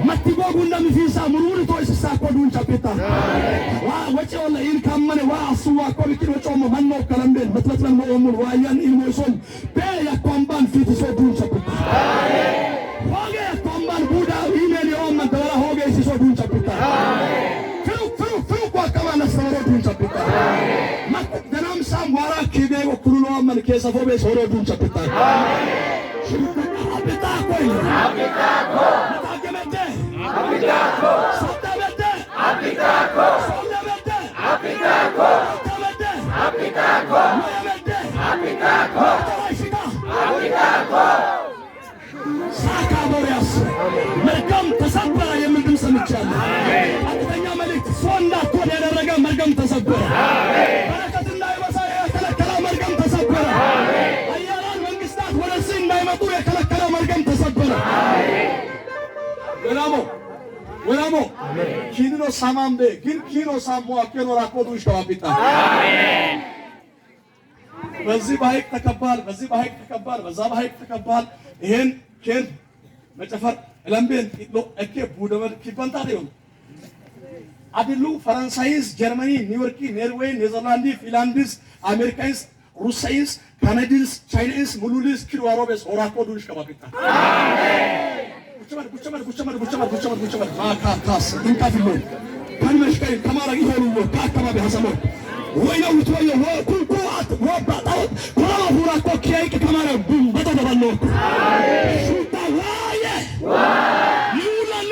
ማቲጎጉ እንደሚፊሳ ሙሩሩ ቶይስሳ ኮ ዱንቻ ቢጣ ወጪ ወላ ይን ካመነ ዋስዋ ኮልኪ ወጮሞ ማኖ ከለምበል በትበትለን ወሙል ዋያን ኢልሞሶን በያ ኮምባን ፊት ሶ ዱንቻ ቢጣ ሆጌ ኮምባን ቡዳ ኢሜል yoom dawala hoge si so ዱንቻ ቢጣ ፍሩ ቋቀባና ሰሮ ዱንቻ ቢጣ ማክደናም ሳምዋራ ኪቤ ወኩሉሎ ማን ከሰፎ በሶሮ ዱንቻ ቢጣ አብታ ኮይ ታገመደ ሰዳበደ ሳካቦሪያስ መርገም ተሰበረ የሚል ድምፅ ሰምቻለሁ አጥተኛ መልእክት ሶንዳ ኮድ ያደረገ መርገም ተሰበረ በረከት እንዳይበዛ የከለከለ መርገም ተሰበረ አያላን መንግስታት ወደዚህ እንዳይመጡ የከለከለ መርገም ተሰበረ ወላሞ ኪኖ ሳማምቤ ግን ኪኖ ሳሞ አከኖ ራቆዱ ሸዋፒታ አሜን በዚህ ባይክ ተከባል በዛ ባይክ ተከባል ይሄን ኬን መጨፈር ለምቤን ኢሎ እኬ ቡደበል ኪባንታሪዮ አድሉ ፈረንሳይስ ጀርመኒ ኒውዮርክ ኖርዌይ ኔዘርላንድ ፊንላንድስ አሜሪካንስ ሩሲያንስ ካናዲንስ ቻይናንስ ሙሉሊስ ኪሮሮቤስ ኦራቆዱ ሸዋፒታ አሜን ጉቸመር ማካታስ እንካፍሎ ከንመሽከይ ከማራጊ ሆኑ ከአካባቢ ሀሰሞ ወይነው ትወየ ወኩኩአት ወባጣው ኮራማ ሁራ ኮኪያይክ ከማራ ቡም በተደባሎ ሹታ ዋየ ይውላለ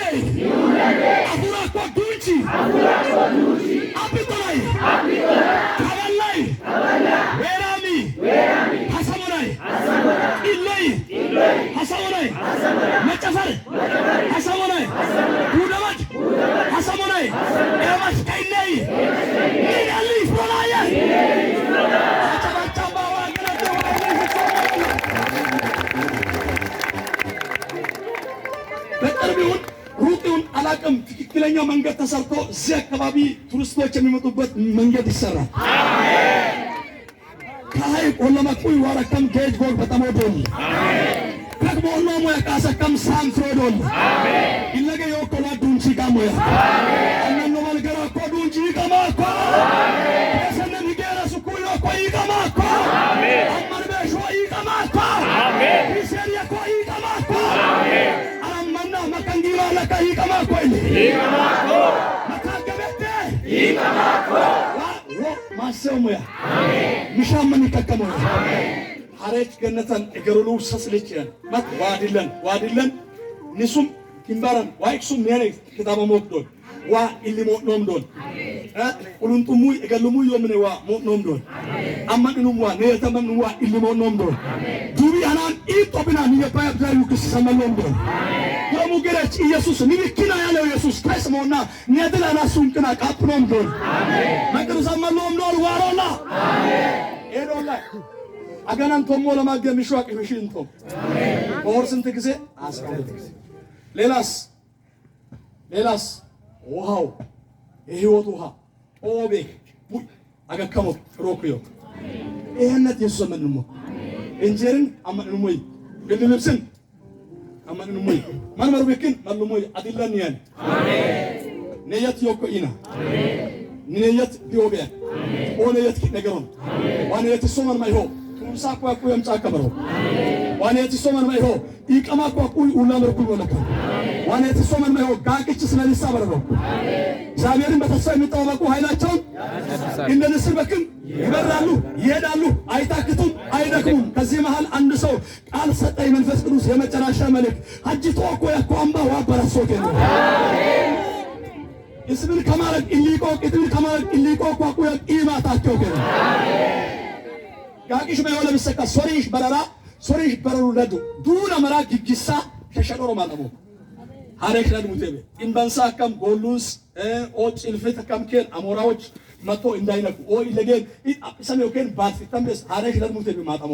አሁራ ኮዱንቺ አብቶላይ ካባላይ ወራሚ ሀሰሞላይ ኢሎይ ሀሰሞላይ መጨፈር ሀሰሞላይ ጉደበት ሀሰሞላይ ኤማስካይላይ ይላል ይፍሮላየ አጫባጫባ ወገነቶ በቅርቢውን ሩቁን አላቅም ትክክለኛው መንገድ ተሰርቶ እዚህ አካባቢ ቱሪስቶች የሚመጡበት መንገድ ይሰራል አሜን ካይ ቆለማቁይ ወራከም ጌጅ ጎል በተሞዶል አሜን ከግቦኖ ሞያ ካሰከም ሳንፍሮዶል አሜን ይለገ የኮላ ዱንቺ ጋሞያ አሜን አነኖ ማልገራ ኮዱንቺ ጋማኮ አሜን ከሰነም ይገራ ሱኩዮ ኮይ ጋማኮ አሜን አማር በሾ ይጋማኮ አሜን ይሰሪያ ኮይ ጋማኮ አሜን አማና መከንዲራ ለካ ይጋማኮ ይጋማኮ መካገበተ ይጋማኮ ማሰሙያ አሜን ምሻምን ይከከመው አሜን ሐረች ገነተን እገሩሉ ሰስልጭ ማት ዋዲለን ንሱም kimbaran wa iksum nene kitaba mokdon wa illi modnom don uluntumu egalumu yomne wa modnom don amma dinum wa ne tamam wa illi modnom don dubi anan itobina ni pa abdalu kisamalom don Kamu gerech Yesus ni kina yale Yesus Christ mona ni adela na sunkna kapnom don makru samalom don warona edola አገናን ተሞላ ማገም ይሽዋቅ ይሽንቶ ወር ስንት ጊዜ 12 ጊዜ ሌላስ ውሃው የህይወት ውሃ ኦቤ አገከሞ ሮክዮ ይሄነት የሰመንሞ እንጀርን አመንሞይ ግድልብስን አመንሞይ ማንመሩ በክን ማንሞይ አዲላን ያን አሜን ነየት ይቆይና አሜን ነየት ዲኦቢያ ኦነየት ነገሩን ዋነየት ሶመን ማይሆ Sakwa kuya mchaka baro. Waneti soman maho ikama kwa kuy ulamar kuy walaka. Waneti soman maho gakichis na lisa baro. Zabirin batasay mitawaku haylaachon. Inda nisir bakın ይበራሉ ይሄዳሉ አይታክቱም አይደክሙም ከዚህ መሃል አንድ ሰው ቃል ሰጠኝ መንፈስ ቅዱስ የመጨረሻ መልእክት ሀጅቶ እኮ ያቋምባ ዋበራሶ ከነ አሜን እስምን ከማረግ ኢሊቆ ቅጥል ከማረግ ኢሊቆ ቋቁ ይማታቸው ከነ አሜን ጋቂሽ ማይወለ በሰካ ሶሪሽ በረሩ ለዱ ዱና መራ ግግሳ ከሸዶሮ ማለሙ ሀረክ ለዱ ሙቴቤ ኢምባንሳ ከም ጎሉስ ኦጭ ኢልፈት ከም ከን አሞራዎች መቶ እንዳይነኩ ኦይ ለገን ሰሜው ከን ባትተምስ ሀረክ ለዱ ሙቴቤ ማጣሞ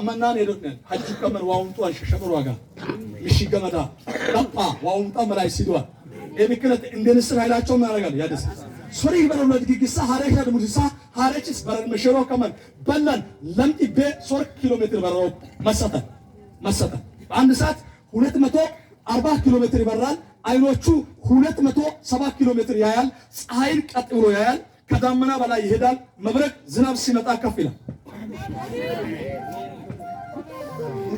አማናን ሄዶን ሀጅ ከመር ዋውንቱ አንሸሸዶሮ ዋጋ ምሽገመዳ ቀጣ ዋውንታ መራይ ሲዷ ኤቢክለት እንደነስር ኃይላቸው ማረጋል ያደስ ሶሪ በረሩ ለግግሳ ሀረክ ለዱ ሙሳ ሀረችስ በረር መሸሮ ከመን በላን ለምጥቤ 3 ኪሎ ሜትር በረሮ መሰተ በአንድ ሰዓት 240 ኪሎ ሜትር ይበራል አይኖቹ 270 ኪሎ ሜትር ያያል ፀሐይን ቀጥ ብሎ ያያል ከዳመና በላይ ይሄዳል መብረቅ ዝናብ ሲመጣ ከፍ ይላል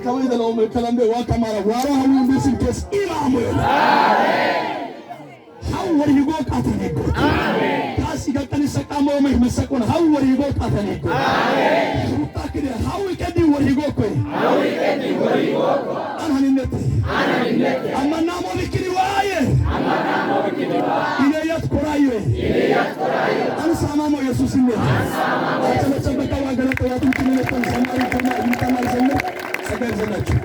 ከማይ ደለው ከላምበ ዋካማራ ዋሮ ሀው እንደዚህ ከስ ኢማሙ አሜን ሀው ወሪጎ ቃተኔጎ አሜን ሲጋጠን ሰቃሞ መስመሰቆን ሀው ወሪጎ ቃተኔጎ አሜን ታከደ ሀው ይከዲ ወሪጎ ኮይ ሀው ይከዲ ወሪጎ አናንነት አማናሞ ልክሪ ዋየ ኢኔያት ኮራዩ አንሳማሞ ኢየሱስ ነው አንሳማሞ አተለጸበቃ ዋገለጠ ያቱን ከመለጠን ሰማሪ ከማ ይታማል ዘመን ሰገር ዘናችሁ